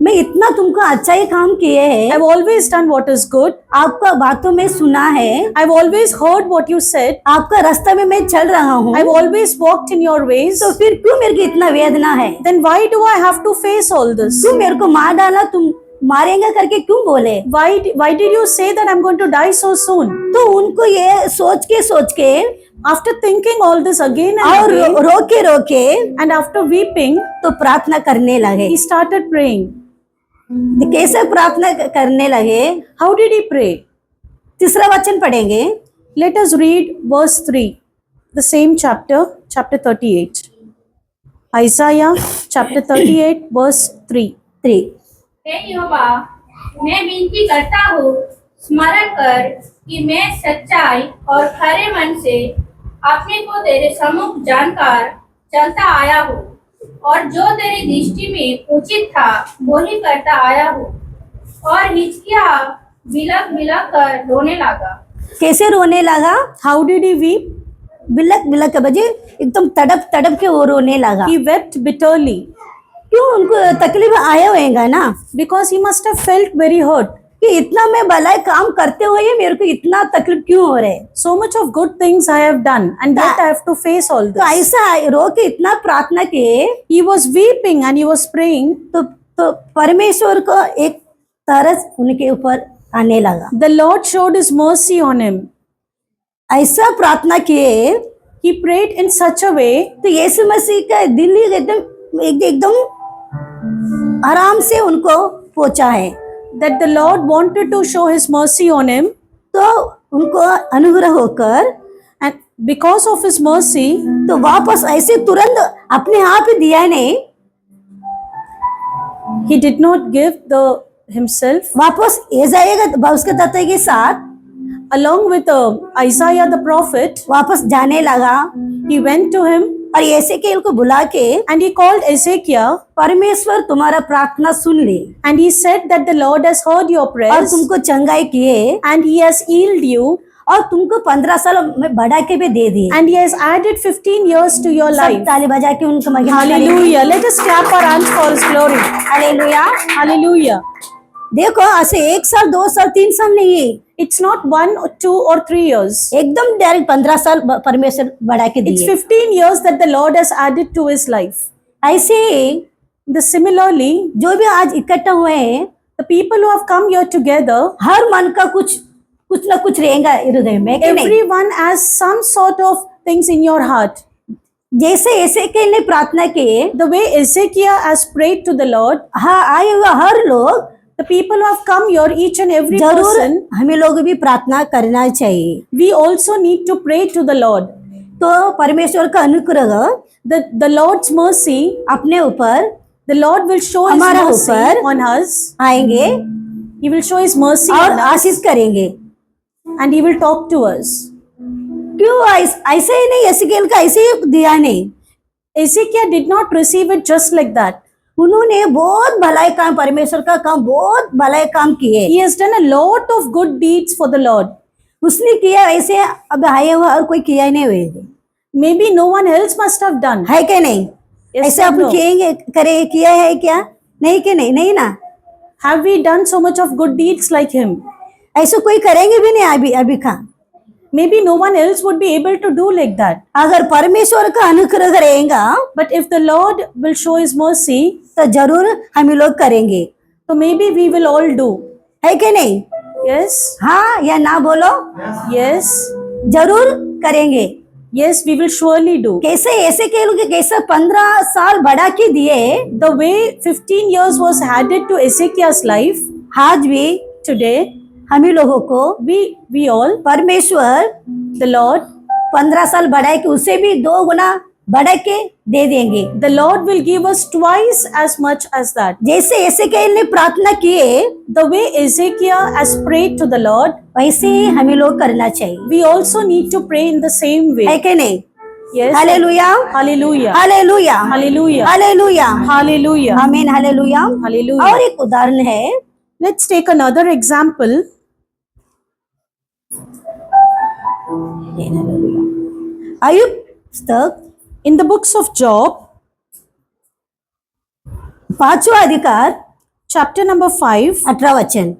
मैं इतना तुमको अच्छा ही काम किए है, I've always done what is good. आपका बातों में सुना है, I've always heard what you said. आपका रास्ता में मैं चल रहा हूँ, I've always walked in your ways. तो फिर क्यों मेरे को इतना वेदना है? Then why do I have to face all this? क्यों मेरे को मार डाला, तुम मारेंगे करके क्यों बोले? Why did you say that I'm going to die so soon? तो उनको ये सोच के After thinking all this again और and again, रोके and after weeping, तो प्रार्थना करने लगे। he started praying. कैसे प्रार्थना करने लगे? How did he pray? तीसरा वचन पढ़ेंगे। Let us read verse 3, the same chapter 38. Isaiah chapter 38, verse 3. 3 हे यहोवा, मैं विनती करता हूँ, स्मरण कर कि मैं सच्चाई और खरे मन से अपने को तेरे सम्मुख जानकर चलता आया हूँ और जो तेरी दृष्टि में उचित था वही करता आया हूँ। और हिचकिया बिलक कर रोने लगा। कैसे रोने लगा? How did he weep? बिलक बजे एकदम तड़प के वो रोने लगा। He wept bitterly क्यों? उनको तकलीफ आया होएगा ना, because he must have felt very hurt. कि इतना मैं भलाई काम करते हुए मेरे को इतना तकलीफ क्यों हो रहे? So much of good things I have done and yet I have to face all तो this. ऐसा रो के इतना प्रार्थना किए, He was weeping and he was praying. तो परमेश्वर को एक तरस उनके ऊपर आने लगा। The Lord showed his mercy on him. ऐसा प्रार्थना किए, He prayed in such a way तो यीशु मसीह का दिल ही एकदम आराम से उनको पहुंचा है। that the Lord wanted to show his mercy on him, तो उनको अनुग्रह होकर and because of his mercy, तो वापस ऐसे तुरंत अपने आप ही दिया नहीं, he did not give himself. वापस एसाया उसके तत्व के साथ Along with Isaiah the prophet, वापस जाने लगा। he went to him और एसेकिएल को बुला के and he called Ezekiel परमेश्वर तुम्हारा प्रार्थना सुन ले and he said that the Lord has heard your और prayers तुमको चंगाई किए and he has healed you और तुमको 15 साल में बढ़ा के भी दे दिए। and he has added 15 years to your सब life. ताली बजा के उनको महिमा करेंगे। Hallelujah. Let us clap our hands for his glory. Hallelujah. Hallelujah. देखो ऐसे 1 साल 2 साल 3 साल नहीं, It's not 1 or 2 or 3 years. एकदम डायरेक्ट 15 साल परमेश्वर बढ़ा के It's दिए। 15 years that the Lord has added to his life. ऐसे ही Similarly, जो भी आज इकट्ठा हुए हैं, the people who have come here together, हर मन का कुछ ना कुछ रहेगा हृदय में, कि नहीं? everyone has some sort of things in your heart. जैसे एसेकिएल ने प्रार्थना की, The way Ezekiel has prayed to the Lord, हाँ आए हुआ हर लोग the people who have come here, each and every जरूर person, हमें लोग भी प्रार्थना करना चाहिए। we also need to pray to the Lord. तो परमेश्वर का अनुग्रह The Lord's mercy, अपने ऊपर the Lord will show his हमारा mercy ऊपर on us. आएंगे He will show his mercy और on us आशीष करेंगे। and he will talk to us. क्यों ऐसे ही नहीं, एसेकिएल का ऐसे ही दिया नहीं, Ezekiel did not receive it just like that. उन्होंने बहुत भलाई काम, परमेश्वर का काम, बहुत भलाई काम किए। He has done a lot of good deeds for the Lord. उसने किया ऐसे, अब आए हुआ और कोई किया ही नहीं हुए, Maybe no one else must have done. है क्या नहीं? Yes ऐसे or आप no? किएंगे करे किया है क्या? नहीं कि नहीं, नहीं ना, Have we done so much of good deeds like him? ऐसे कोई करेंगे भी नहीं अभी अभी का। Maybe no one else would be able to do like that. अगर परमेश्वर का अनुग्रह रहेगा But if the Lord will show his mercy, तो जरूर हम लोग करेंगे, so maybe we will all do. है कि नहीं? Yes? हाँ या ना बोलो, Yes? जरूर करेंगे। Yes, we will surely do. कैसे ऐसे के लोग कैसे 15 साल बढ़ा के दिए, The way 15 years was added to Ezekiel's life, आज भी today, हम ही लोगों को we all, परमेश्वर the Lord, 15 साल बढ़ा के उससे भी 2 गुना बढ़ा के दे देंगे। the Lord will give us twice as much as that. जैसे एसेकिएल ने प्रार्थना किए, The way Ezekiel has prayed to the Lord, वैसे ही हमें लोग करना चाहिए, we also need to pray in the same है way. कि नहीं? Yes? Hallelujah, Hallelujah. Hallelujah, Hallelujah. Hallelujah, Hallelujah. आमीन, हालेलुया। Hallelujah. और एक उदाहरण है, Let's take another example. Ayub पुस्तक In the books of Job, 5वां अधिकार chapter number 5, 18 वचन,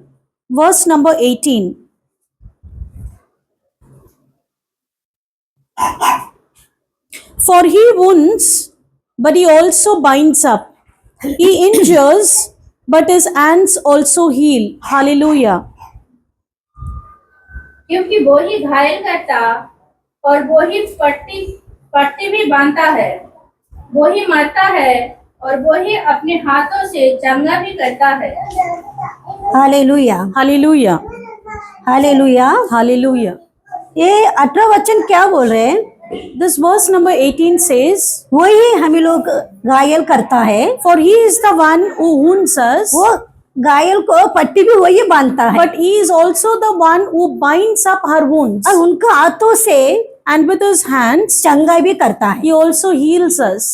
verse number 18. For he wounds, but he also binds up. He injures, but his hands also heal. Hallelujah. क्योंकि वो ही घायल करता और वो ही पट्टी भी बांधता है, वो ही मारता है और वो ही अपने हाथों से चंगा भी करता है। Hallelujah, Hallelujah. हालेलुया। Hallelujah. ये 18 वचन क्या बोल रहे हैं? This verse number 18 says, वही हमें लोग घायल करता है, For he is the one who wounds us, वो घायल को पट्टी भी वही बांधता है, but he is also the one who binds up her wounds. और उनका हाथों से And with his hands, चंगा भी करता है, he also heals us.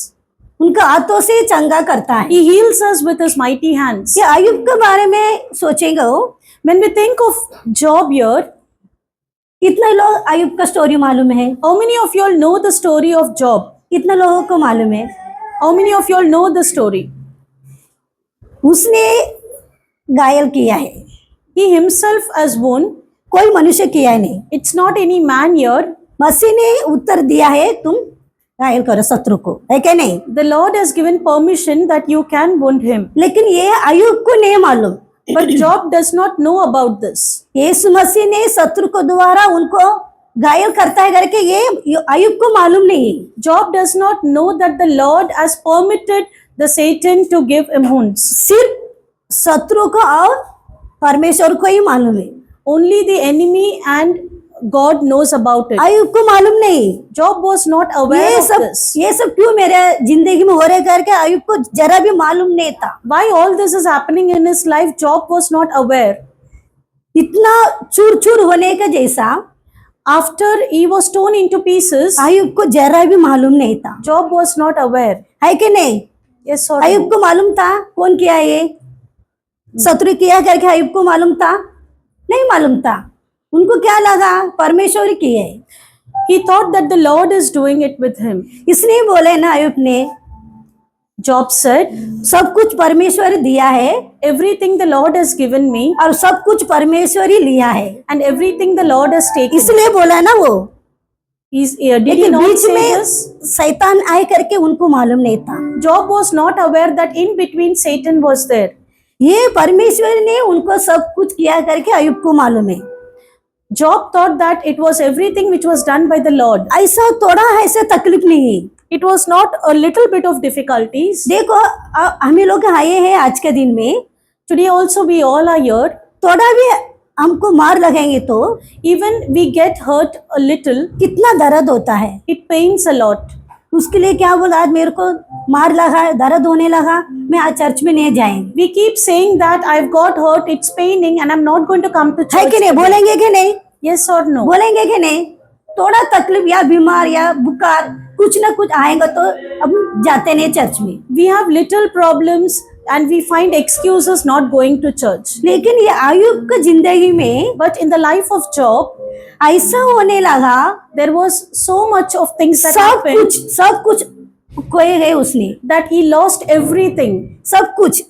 उनका हाथों से चंगा करता है। He heals us with his mighty hands. ये आयुब के बारे में सोचेंगे हो, When we think of Job here, कितने लोग आयुब का स्टोरी मालूम है? how many of you all know the story of Job? कितने लोगों को मालूम है? How many of you all know the story? उसने घायल किया है, He himself has wound. कोई मनुष्य किया है नहीं। It's not any man here. मसीह ने उत्तर दिया है, तुम घायल करो शत्रु को, है क्या नहीं? The Lord has given permission that you can wound him. लेकिन ये आयुब को नहीं मालूम। But Job does not know about this. यीशु मसीह ने शत्रु को द्वारा उनको घायल करता है करके ये आयुब को मालूम नहीं। Job does not know that the Lord has permitted the Satan to give him wounds. सिर्फ शत्रु को और परमेश्वर को ही मालूम है, Only the enemy and God knows about it. Ayub को मालूम नहीं। Job was not aware of this. ये सब क्यों मेरे जिंदगी में हो रहे करके आयुब को जरा भी मालूम नहीं था। Why all this is happening in his life, Job was not aware. इतना चूर चूर होने का जैसा After he was torn into pieces, Ayub को जरा भी मालूम नहीं था, Job was not aware. है कि नहीं? Yes or Ayub no? को मालूम था कौन किया ये? शत्रु किया करके आयुब को मालूम था? नहीं मालूम था। उनको क्या लगा परमेश्वर ही किए। He thought that the Lord is doing it with him. इसलिए बोले ना आयुब ने, Job said, सब कुछ परमेश्वर दिया है everything the Lord has given me और सब कुछ परमेश्वर ही लिया है, and everything the Lord has taken. इसलिए बोला ना वो। Did he लेकिन not बीच say में this? शैतान आए करके उनको मालूम नहीं था। Job was not aware that in between Satan was there. ये परमेश्वर ने उनको सब कुछ किया करके आयुब को मालूम है। Job thought that it was everything which was done by the Lord. ऐसा थोड़ा ऐसे तकलीफ नहीं है। It was not a little bit of difficulties. देखो हम लोग आए हैं आज के दिन में, Today also we all are here. थोड़ा भी हमको मार लगेंगे तो Even we get hurt a little, कितना दर्द होता है। it pains a lot. उसके लिए क्या बोला, आज मेरे को मार लगा, दर्द होने लगा, मैं आज चर्च में नहीं जाएंगे। We keep saying that I've got hurt, it's paining and I'm not going to come to है church कि नहीं? today. बोलेंगे कि नहीं? Yes or no? बोलेंगे कि नहीं? थोड़ा तकलीफ या बीमार या बुखार कुछ ना कुछ आएगा तो अब जाते नहीं चर्च में। We have little problems and we find excuses not going to church. लेकिन ये आयुब की जिंदगी में But in the life of Job, ऐसा होने लगा, there was so much of things that सब कुछ खोए गए उसने, that he lost everything. सब कुछ,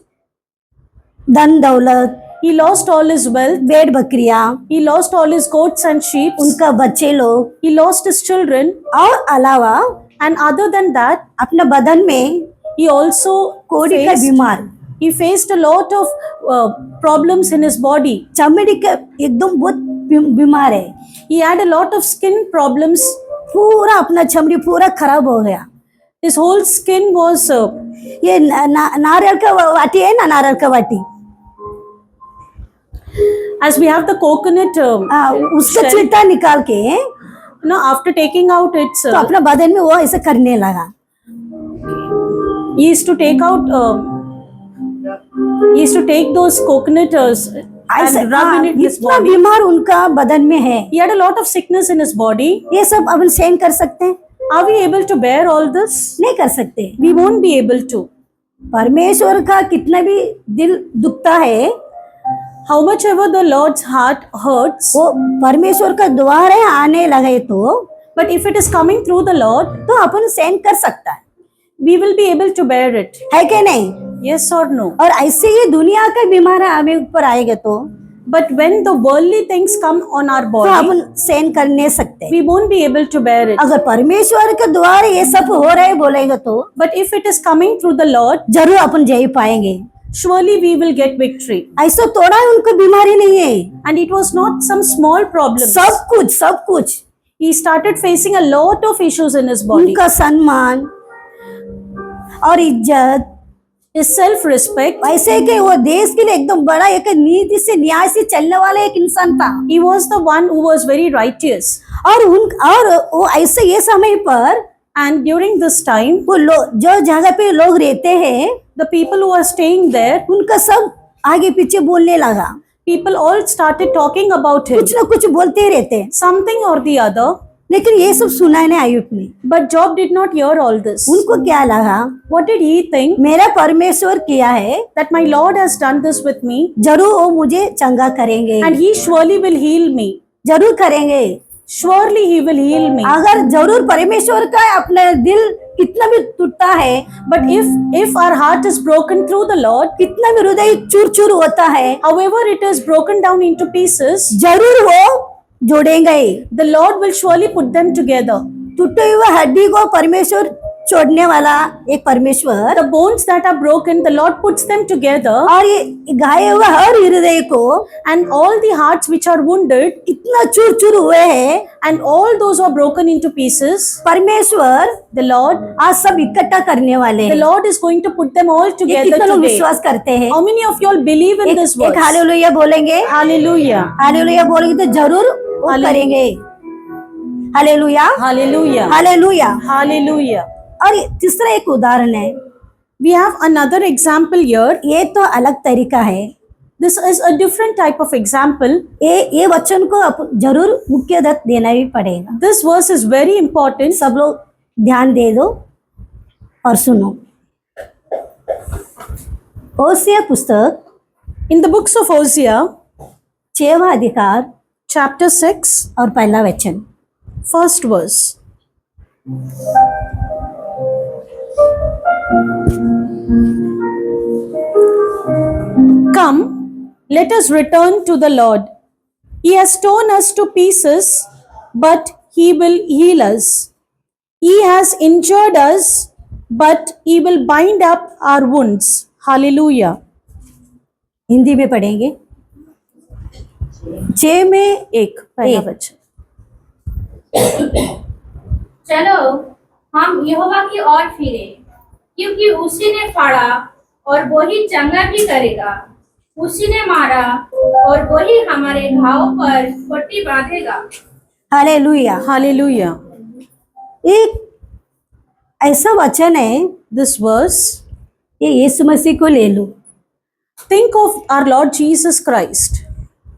धन दौलत, He lost all his wealth. भेड़ बकरियां, He lost all his goats and sheep. उनका बच्चे लोग, He lost his children. और अलावा And other than that, अपना बदन में he also कोड़ी का बीमार, he faced a lot of problems in his body. चमड़ी का एकदम बहुत बीमार है, He had a lot of skin problems. पूरा अपना चमड़ी पूरा खराब हो गया। His whole skin was ये नारियल का वाटी है ना, नारियल का वाटी, as we have the coconut. उसका shell. छिलका निकाल के After taking out its, तो अपना बदन में वो ऐसे करने लगा। he used to take out. He used to take those coconut ऐसे and rub in it his इतना body. बीमार उनका बदन में है। He had a lot of sickness in his body. ये सब अपन सहन कर सकते हैं? Are we able to bear all this? नहीं कर सकते। We won't be able to. परमेश्वर का कितना भी दिल दुखता है, How much ever the Lord's heart hurts, वो परमेश्वर का द्वार है आने लगे तो but if it is coming through the Lord, अपन सहन कर सकता है, we will be able to bear it. है कि नहीं? Yes or no? और ऐसे ही दुनिया का बीमार हमें ऊपर आएगा तो But when the worldly things come on our body, अपन सहन कर नहीं सकते। we won't be able to bear it. अगर परमेश्वर के द्वार ये सब हो रहे बोलेगा तो But if it is coming through the Lord, जरूर अपन जय पाएंगे। surely we will get victory. ऐसा थोड़ा उनको बीमारी नहीं है, And it was not some small problem. सब कुछ He started facing a lot of issues in his body. उनका सम्मान और इज्जत, His self-respect. ऐसे कि वो देश के लिए एकदम बड़ा एक नीति से न्याय से चलने वाला एक इंसान था। He was the one who was very righteous. और वो ऐसे ये समय पर And during this time, वो जो जगह पे लोग रहते हैं, the people who are staying there, उनका सब आगे पीछे बोलने लगा, people all started talking about him. कुछ ना कुछ बोलते ही रहते हैं। Something or the other. लेकिन ये सब सुना नहीं आयुब ने। But Job did not hear all this. उनको क्या लगा, What did he think? मेरा परमेश्वर किया है, That my Lord has done this with me जरूर वो मुझे चंगा करेंगे, and he surely will heal me. जरूर करेंगे। Surely he will heal me. अगर जरूर परमेश्वर का अपना दिल कितना भी टूटता है, But if our heart is broken through the Lord, कितना भी हृदय चूर चूर होता है, however it is broken down into pieces, जरूर वो जोड़ेंगे। the Lord will surely put them together. टूटे हुए हड्डी को परमेश्वर छोड़ने वाला एक परमेश्वर, The bones that are broken, the Lord puts them together, और ये घाये हुए हर हृदय को and all the hearts which are wounded इतना चूर चूर हुए हैं, and all those who are broken into pieces, परमेश्वर the Lord, आज सब इकट्ठा करने वाले the हैं। Lord is going to put them all ये together कितना लोग today. विश्वास करते हैं? How many of you all believe in this एक verse? हालेलुया बोलेंगे, Hallelujah. हालेलुया बोलेंगे तो जरूर वो करेंगे। Hallelujah, Hallelujah. हालेलुया। Hallelujah. और तीसरा एक उदाहरण है, We have another example here. ये तो अलग तरीका है, This is a different type of example. ये वचन को जरूर मुख्य दत्त देना भी पड़ेगा। This verse is very important. सब लोग ध्यान दे दो और सुनो। ओसिया पुस्तक In the books of Hosea, 6वां अधिकार chapter 6, और पहला वचन। first verse. Come, let us return to the Lord. He has torn us to pieces, but He will heal us. He has injured us, but He will bind up our wounds. Hallelujah. Hindi में पढ़ेंगे। 6 में एक पहला एक। वचन। चलो हम यहोवा की ओर फिरे, क्योंकि उसी ने फाड़ा और वो ही चंगा भी करेगा। उसी ने मारा और वो ही हमारे घावों पर पट्टी बांधेगा। हालेलुया। Hallelujah. एक ऐसा वचन है, This verse, ये यीशु मसीह को ले लो। think of our Lord Jesus Christ.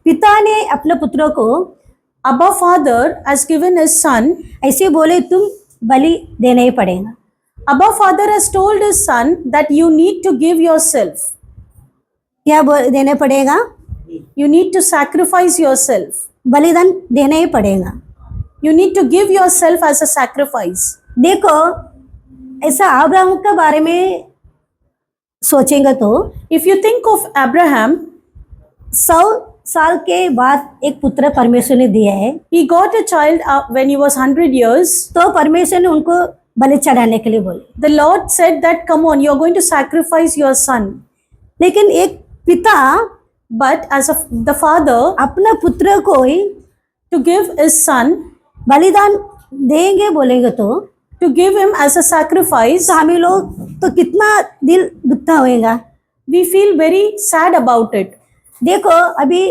पिता ने अपने पुत्रों को Abba Father has given His Son. ऐसे बोले तुम बलि देना ही पड़ेगा। Abba Father has told His Son that you need to give yourself. क्या देना पड़ेगा? You need to sacrifice yourself. बलिदान देना ही पड़ेगा। You need to give yourself as a sacrifice. देखो ऐसा अब्राहम के बारे में सोचेंगे तो If you think of Abraham, 100 साल के बाद एक पुत्र परमेश्वर ने दिया है, he got a child when he was 100 years. तो परमेश्वर ने उनको बलि चढ़ाने के लिए बोले। The Lord said that, come on, you're going to sacrifice your son. लेकिन एक पिता But as the father, अपना पुत्र को ही to give his son, बलिदान देंगे बोलेंगे तो to give him as a sacrifice, हम लोग तो कितना दिल दुखता होएगा। we feel very sad about it. देखो अभी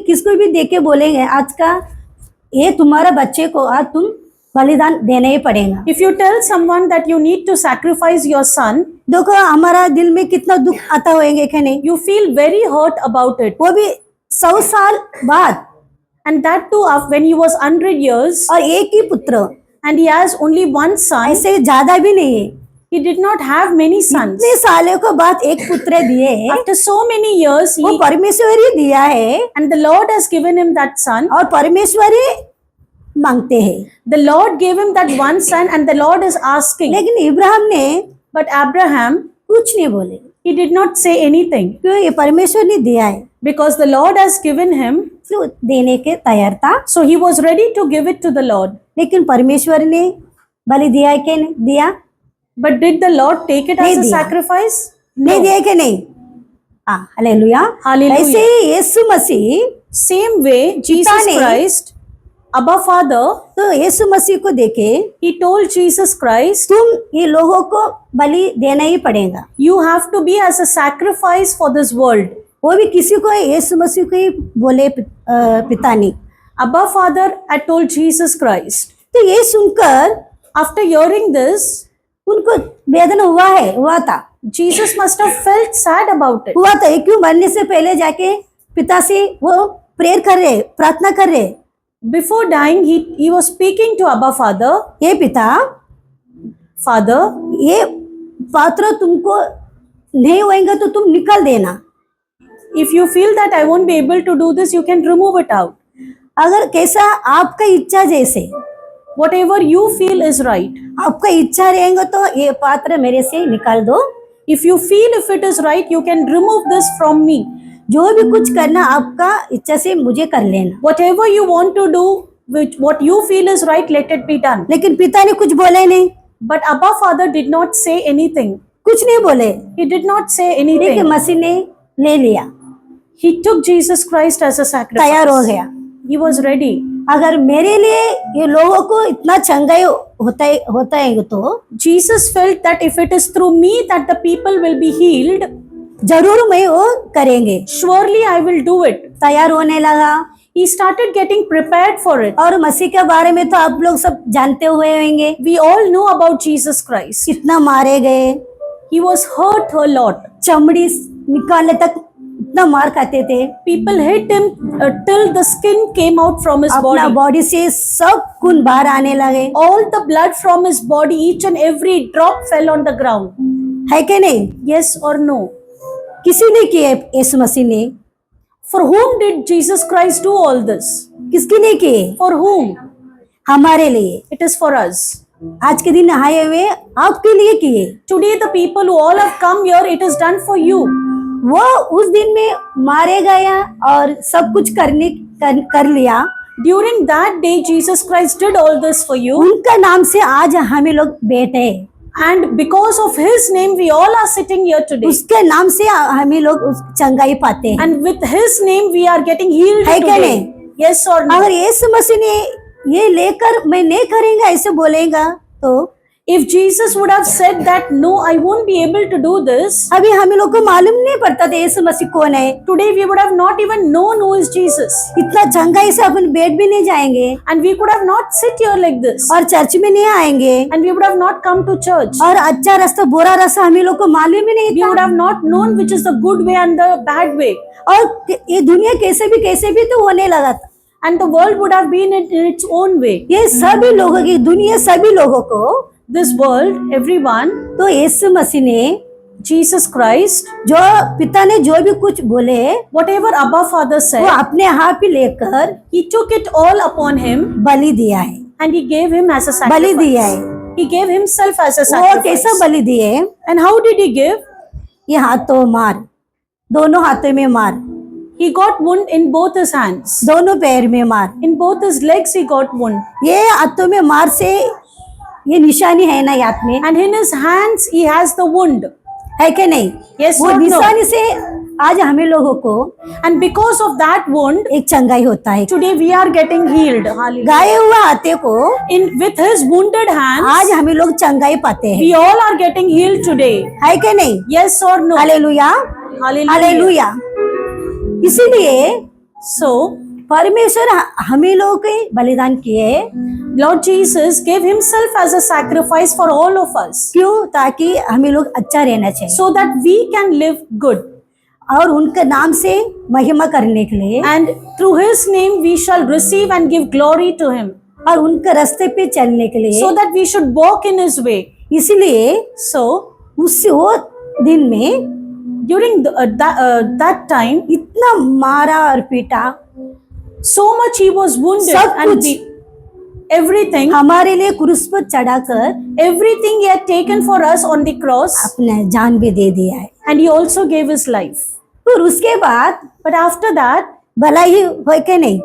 किसको भी देख के बोलेंगे आज का ये तुम्हारा बच्चे को आज तुम बलिदान देना ही पड़ेगा। If you tell someone that you need to sacrifice your son, देखो हमारा दिल में कितना दुख आता होएंगे कि नहीं? you feel very hurt about it. वो भी 100 साल बाद And that too when he was 100 years और एक ही पुत्र, and he has only one son. ऐसे ज्यादा भी नहीं है। He did not have many sons. इतने सालों के बाद एक पुत्र दिए है, After so many years, वो परमेश्वर ही दिया है and the Lord has given him that son. और परमेश्वर ही मांगते हैं। The Lord gave him that one son and the Lord is asking. लेकिन इब्राहिम ने But Abraham, कुछ नहीं बोले, he did not say anything क्यों? ये परमेश्वर ने दिया है, because the Lord has given him. तो देने के तैयार था। So he was ready to give it to the Lord. लेकिन परमेश्वर ने बलि दिया है कि नहीं दिया? But did the Lord take it नहीं as a दिया। sacrifice? नहीं दिया कि नहीं? हाँ, हालेलुया। हालेलुया। ऐसे ही यीशु मसीह Same way, Jesus ने- Christ, Abba Father, तो यीशु मसीह को देखे he told Jesus Christ, तुम ये लोगों को बलि देना ही पड़ेगा। you have to be as a sacrifice for this world. वो भी किसी को यीशु मसीह को ही बोले पिता ने। Abba Father had told Jesus Christ. तो ये सुनकर After hearing this, उनको वेदना हुआ था Jesus must have felt sad about it. हुआ था। ये क्यों मरने से पहले जाके पिता से वो प्रेयर कर रहे, प्रार्थना कर रहे, Before dying, he was speaking to Abba Father. ये पिता Father, ये पात्र तुमको नहीं होएगा तो तुम निकल देना। if you feel that I won't be able to do this, you can remove it out. अगर कैसा आपका इच्छा जैसे Whatever you feel is right. आपका इच्छा रहेगा तो ये पात्र मेरे से निकाल दो। If you feel if it is right, you can remove this from me. जो भी कुछ करना आपका इच्छा से मुझे कर लेना। Whatever you want to do, what you feel is right, let it be done. लेकिन पिता ने कुछ बोले नहीं, But Abba Father did not say anything. कुछ नहीं बोले, He did not say लेकिन anything. मसीह ने ले लिया, He took Jesus Christ as a तैयार हो sacrifice. गया। He was ready. अगर मेरे लिए ये लोगों को इतना चंगाई होता है तो Jesus felt that if it is through me that the people will be healed, जरूर मैं वो करेंगे। surely I will do it. तैयार होने लगा He started getting prepared for it. और मसीह के बारे में तो आप लोग सब जानते हुए होंगे, We all know about Jesus Christ. कितना मारे गए, He was hurt a lot. चमड़ी निकालने तक इतना मार खाते थे, People hit him till the skin came out from his अपना body. बॉडी से सब खून बाहर आने लगे, All the blood from his body, each and every drop fell on the ground. है कि नहीं? Yes or no? किसी ने किए? यीशु मसीह ने। For whom did Jesus Christ do all this? किसके लिए किए? For whom? हमारे लिए। It is for us. आज के दिन आए हुए आपके लिए किए। Today the people who all have come here, it is done for you. वो उस दिन में मारे गया और सब कुछ कर लिया। During that day, Jesus Christ did all this for you. उनका नाम से आज हमें लोग बैठे, And because of his name, we all are sitting here today. उसके नाम से हमें लोग चंगाई पाते हैं। And with his name, we are getting healed है क्या today. नहीं? Yes or no? अगर यीशु मसीह ने ये लेकर मैं नहीं करेंगे ऐसे बोलेगा तो If Jesus would have said that, no, I won't be able to do this, अभी हमें लोग को मालूम नहीं पड़ता था यीशु मसीह कौन है। today we would have not even known who is Jesus. इतना चंगाई से अपन बेड भी नहीं जाएंगे And we could have not sit here like this. और चर्च में नहीं आएंगे And we would have not come to church. और अच्छा रास्ता बुरा रास्ता हमें लोग को मालूम ही नहीं We would था। have not known which is the good way and the bad way. और ये दुनिया कैसे भी तो होने लगा था। And the world would have been in its own way. ये सभी लोगों की दुनिया सभी लोगों को This world, everyone, तो यीशु मसीह ने Jesus Christ, जो पिता ने जो भी कुछ बोले whatever Abba Father वो said, अपने हाथ पे लेकर he took it all upon him बलि दिया है, and he gave him as a Bali sacrifice. दिया है। He gave himself as a वो कैसा sacrifice. बलि दिए? And how did he give? ये हाथों मार, दोनों हाथों में मार, He got wound in both his hands. दोनों पैर में मार। In both his legs he got wound. ये हाथों में मार से ये निशानी है ना हाथ में, And in his hands he has the wound. है कि नहीं? Yes वो or no? निशानी से आज हमें लोगों को And because of that wound, एक चंगाई होता है। today we are getting healed. Hallelujah. गाये हुआ हाथे को With his wounded hands, आज हमें लोग चंगाई पाते हैं, we all are getting healed today. है कि नहीं? Yes or no? Hallelujah, Hallelujah. Hallelujah. इसीलिए So, परमेश्वर हमें लोग के बलिदान किए, Lord Jesus gave himself as a sacrifice for all of us क्यों? ताकि हमें लोग अच्छा रहना चाहिए so that we can live good. और उनके नाम से महिमा करने के लिए And through his name we shall receive and give glory to him. और उनके रास्ते पे चलने के लिए। So that we should walk in his way. इसलिए So, वो दिन में during that time, इतना मारा और पीटा, so much he was wounded सब and कुछ everything हमारे लिए क्रूस पर चढ़ाकर he had taken for us on the cross, अपने जान भी दे दिया है। and he also gave his life. फिर उसके बाद But after that, भलाई हो के नहीं,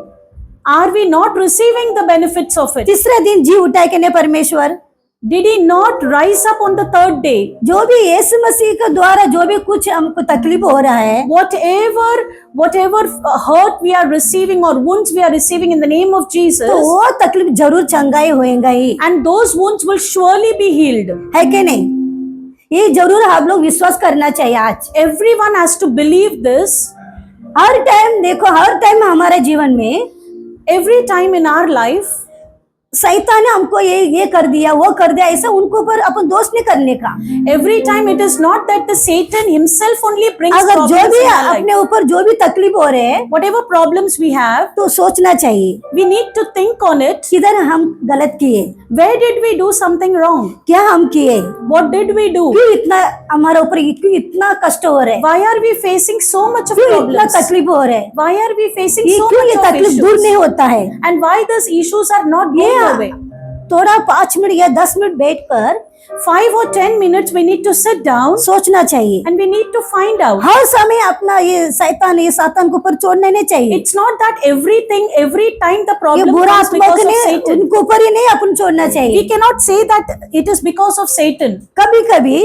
are we not receiving the benefits of it? तीसरा दिन जी उठाए के नहीं परमेश्वर, Did he not rise up on the third day? जो भी यीशु मसीह के द्वारा जो भी कुछ हमको तकलीफ हो रहा है, Whatever hurt we are receiving or wounds we are receiving in the name of Jesus, तो वो तकलीफ जरूर चंगाई होएगा ही, and those wounds will surely be healed. है कि नहीं? ये जरूर हम लोग विश्वास करना चाहिए। आज Everyone has to believe this. Her time देखो, हर टाइम हमारे जीवन में Every time in our life, शैतान ने हमको ये कर दिया, वो कर दिया, ऐसा उनको पर अपन दोष नहीं करने का। every time it is not that the Satan himself only brings अगर जो problems भी in our life. अपने ऊपर जो भी तकलीफ हो रहे हैं Whatever problems we have, तो सोचना चाहिए we need to think on it. किधर हम गलत किए, Where did we do something wrong? क्या हम किए, What did we do? क्यों इतना हमारे ऊपर क्यों इतना कष्ट हो रहे हैं, Why are we facing so much of क्यों इतना problems? तकलीफ हो रहे हैं, Why are we facing ये so क्यों ये much of तकलीफ दूर नहीं issues? होता है। And why these issues are not going away? थोड़ा 5 मिनट या 10 मिनट बैठकर 5 or 10 minutes we need to sit down सोचना चाहिए। and we need to find out. हर समय अपना ये सातान के ऊपर छोड़ने नहीं चाहिए। It's not that every time the ये problem बुरा comes आत्मा because को of नहीं, Satan. उनके ऊपर ही नहीं अपन छोड़ना We चाहिए। cannot say that it is because of Satan. कभी कभी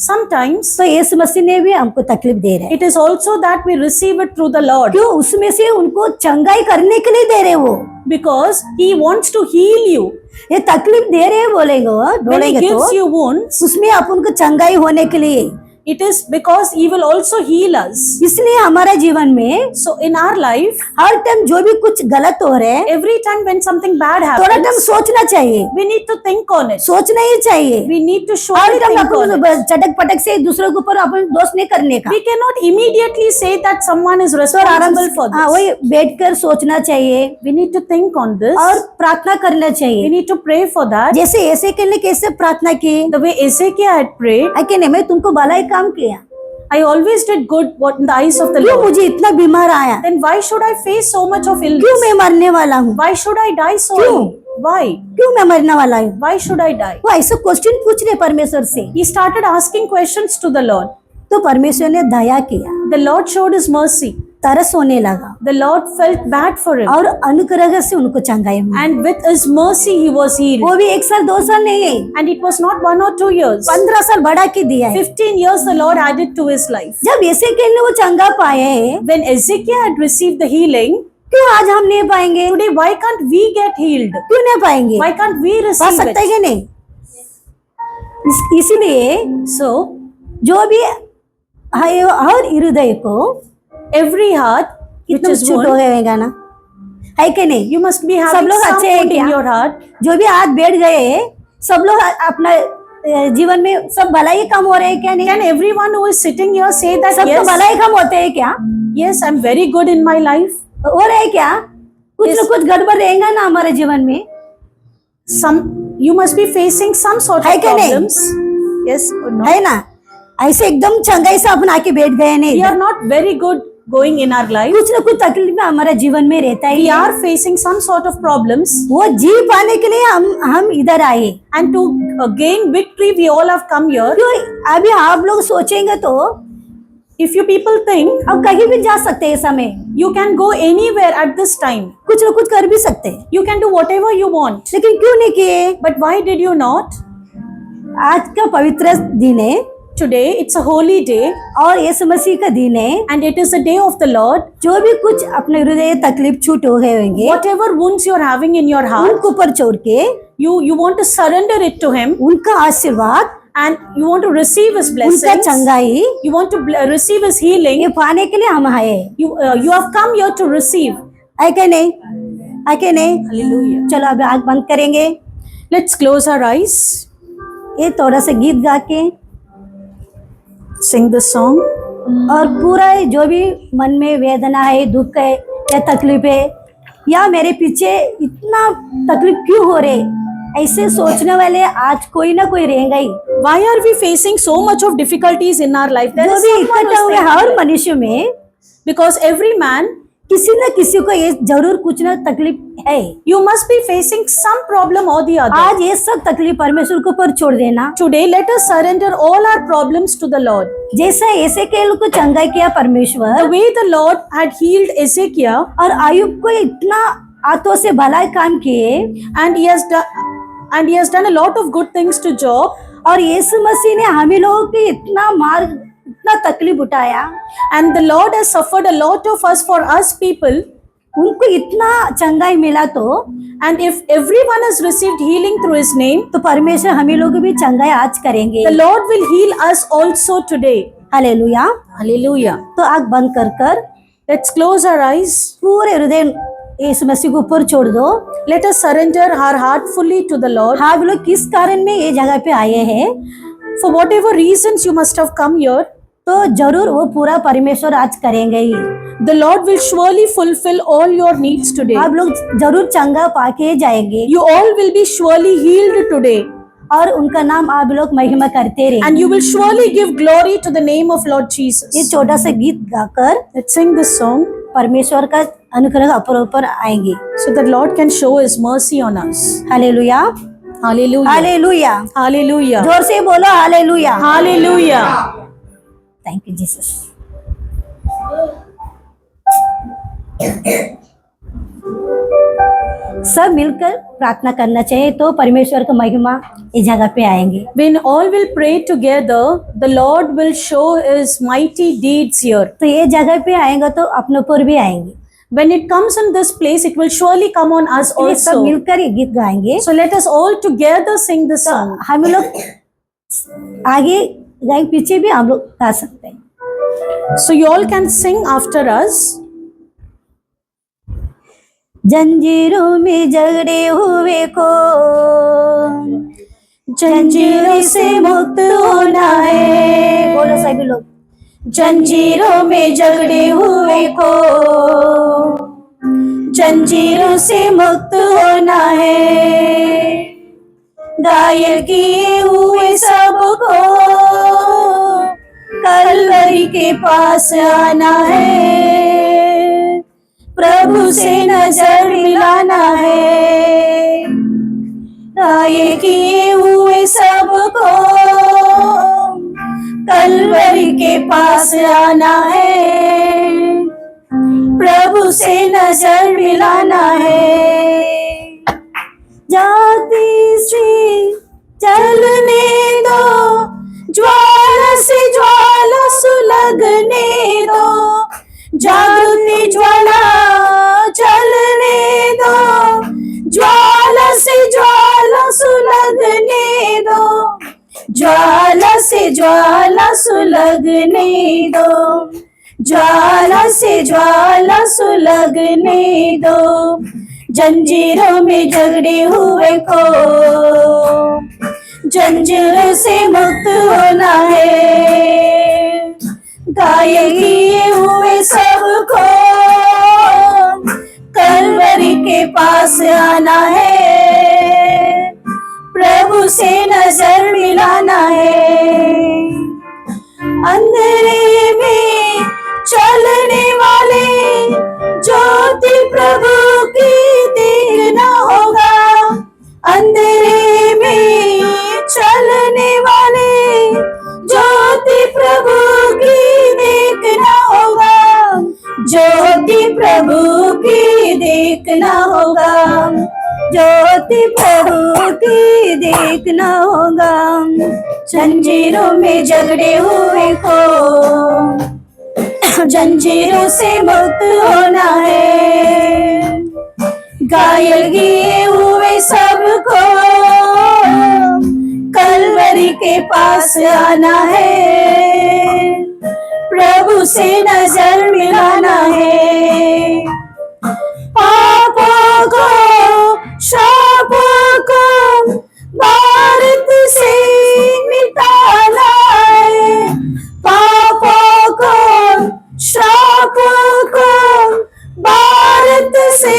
Sometimes तो यीशु मसीह ने भी हमको तकलीफ दे रहे हैं, it is also that we receive it through the Lord, क्यों? उसमें से उनको चंगाई करने के लिए दे रहे वो, because He wants to heal you. ये तकलीफ दे रहे When He बोलेंगे gives तो you wounds, उसमें अपन को चंगाई होने के लिए It is because He will also heal us. इसलिए हमारे जीवन में So in our life, her time जो भी कुछ गलत हो रहे हैं every time when something bad थोड़ा टाइम happens, सोचना चाहिए, we need to think on it. सोचना ही चाहिए। We need to her surely time think on it. अपन चटक पटक से दूसरे के ऊपर अपन दोष नहीं करने का। We cannot immediately say that someone is responsible for हाँ, this. वही बैठकर सोचना चाहिए We need to think on this. और प्रार्थना करना We चाहिए। need to pray for that. जैसे ऐसे के लिए कैसे प्रार्थना की, The way Ezekiel had prayed, कि नहीं मैं तुमको भलाई काम किया, I always did good what in the eyes of the क्यों Lord. मुझे इतना बीमार आया, Then why should I face so much of क्यों illness? मैं मरने वाला हूँ, Why should I die so क्यों? early? Why? क्यों मैं मरने वाला हूँ। Why should I die? वो ऐसे क्वेश्चन पूछ रहे परमेश्वर से, He started asking questions to the Lord. तो परमेश्वर ने दया किया, The Lord showed His mercy. तरस होने लगा The Lord felt bad for him. और अनुग्रह से उनको चंगाई मिली। And with His mercy, he was healed. वो भी 1 साल 2 साल नहीं है, And it was not 1 or 2 years. 15 साल बढ़ा के दिया है। 15 years the Lord added to his life. जब ऐसे के लिए वो चंगा पाए हैं, When Ezekiel had received the healing, क्यों आज हम नहीं पाएंगे, today why can't we get healed? क्यों नहीं पाएंगे, Why can't we पा receive सकते हैं it? कि नहीं। इसीलिए So, जो भी हर हृदय को every heart which कितना is छूट हो one, गएगा ना, है कि नहीं। you must be सब having लोग some अच्छे हैं wound in क्या? your heart. जो भी हाथ बैठ गए हैं, सब लोग अपना जीवन में सब भलाई काम हो रहे हैं क्या नहीं। Can everyone who is sitting here say that सब तो yes, भलाई काम होते हैं क्या, yes, I'm very good in my life? हो रहे हैं क्या, कुछ Yes. न कुछ गड़बड़ रहेगा ना हमारे जीवन में, You must be facing some sort है of कि नहीं? problems. Yes or no? है ना। ऐसे एकदम चंगाई से अपन आके बैठ गए नहीं, We are not very good going in our life. कुछ न कुछ तकलीफ हमारे जीवन में रहता We है। are facing some sort of problems. वो जी पाने के लिए हम इधर आए। And to gain victory, we all have come here. क्यों अभी आप लोग सोचेंगे तो If you people think अब कहीं भी जा सकते हैं, समय you can go anywhere at this time, कुछ न कुछ कर भी सकते हैं, you can do whatever you want. लेकिन क्यों नहीं किए। But why did you not? आज का पवित्र दिन है Today it's a holy day और यीशु मसीह का दिन है। and it is the day of the Lord. जो भी कुछ अपने हृदय तकलीफ छूट हो गए होंगे, Whatever wounds you're having in your heart, उनको ऊपर छोड़ के you want to surrender it to Him उनका आशीर्वाद, and you want to receive His उनका blessings. चंगाई You want to receive His healing. ये पाने के लिए हम आए, You have come here to receive. है कि नहीं, है कि नहीं। Hallelujah. चलो अभी आँख बंद करेंगे, Let's close our eyes, ये थोड़ा सा गीत गा के sing the song. और पूरा जो भी मन में वेदना है, दुख है या तकलीफ है, या मेरे पीछे इतना तकलीफ क्यों हो रहे, ऐसे सोचने वाले आज कोई ना कोई रहेगा ही। Why are we facing so much of difficulties in our life? There जो is भी someone इकट्ठा who's हुए thinking, हर मनुष्य में because every man, किसी न किसी को ये जरूर कुछ ना तकलीफ है। you must be facing some problem or the other. आज ये सब तकलीफ परमेश्वर के ऊपर छोड़ देना। Today, let us surrender all our problems to the Lord. जैसा ऐसे के को चंगा किया The परमेश्वर, way the Lord had healed Ezekiel, और आयुब को इतना हाथों से भलाई काम किए, and he has done a lot of good things to Job, और यीशु मसीह ने हमें लोगों की इतना तकलीफ उठाया, and the Lord has suffered a lot of us for us people. उनको इतना चंगाई मिला तो And if everyone has received healing through His name, तो परमेश्वर हमें लोग भी चंगाई आज करेंगे। the Lord will heal us also today. Hallelujah. Hallelujah. तो आँख बंद कर Let's close our eyes. पूरे हृदय यीशु मसीह को ऊपर छोड़ दो। Let us surrender our heart fully to the Lord. हाँ, आप लोग किस कारण में ये जगह पे आए हैं, For whatever reasons you must have come here, तो जरूर वो पूरा परमेश्वर आज करेंगे ही। the Lord will surely fulfill all your needs today. आप लोग जरूर चंगा पाके जाएंगे You all will be surely healed today, और उनका नाम आप लोग महिमा करते रहे। and you will surely give glory to the name of Lord ये Jesus. छोटा सा गीत गाकर Let's sing this song परमेश्वर का अनुग्रह अपर ऊपर आएंगे। so that Lord can show His mercy on us. Hallelujah, Hallelujah. Hallelujah. Hallelujah. जोर से बोलो hallelujah. Hallelujah. Thank you Jesus. सब मिलकर प्रार्थना करना चाहिए तो परमेश्वर का महिमा इस जगह पे आएंगे। When all will pray together, the Lord will show His mighty deeds here. तो ये जगह पे आएंगे तो अपने ऊपर भी आएंगे। When it comes in this place, it will surely come on us इसलिए सब also. मिलकर ये गीत गाएंगे। So let us all together sing this तो song. हम लोग आगे गाएं, पीछे भी हम लोग गा सकते हैं। So you all can sing after us. जंजीरों में जकड़े हुए को जंजीरों से मुक्त होना है। बोलो सभी लोग, जंजीरों में जकड़े हुए को जंजीरों से मुक्त होना है। घायल किए हुए सबको कलवरी के पास आना है। प्रभु से नजर मिलाना है। घायल किए हुए सबको कलवरी के पास आना है। प्रभु से नजर मिलाना है। जाती सी चलने दो, ज्वाला से ज्वाला सुलगने दो। जागृति ज्वाला चलने दो, ज्वाला से ज्वाला सुलगने दो। ज्वाला से ज्वाला सुलगने दो, ज्वाला से ज्वाला सुलगने दो। जंजीरों में जकड़े हुए को जंजीरों से मुक्त होना है। घायल किए हुए सबको कलवरी के पास आना है। प्रभु से नजर मिलाना है। अंधेरे में चलने वाले ज्योति प्रभु की देखना होगा। अंधेरे में चलने वाले ज्योति प्रभु की देखना होगा। ज्योति प्रभु की देखना होगा। ज्योति प्रभु की देखना होगा। जंजीरों में जकड़े हुए को जंजीरों से मुक्त होना है। घायल किए हुए सबको कलवरी के पास आना है। प्रभु से नजर मिलाना है। पापों को शापों को भारत से मिटाना है। पापों को शापों को भारत से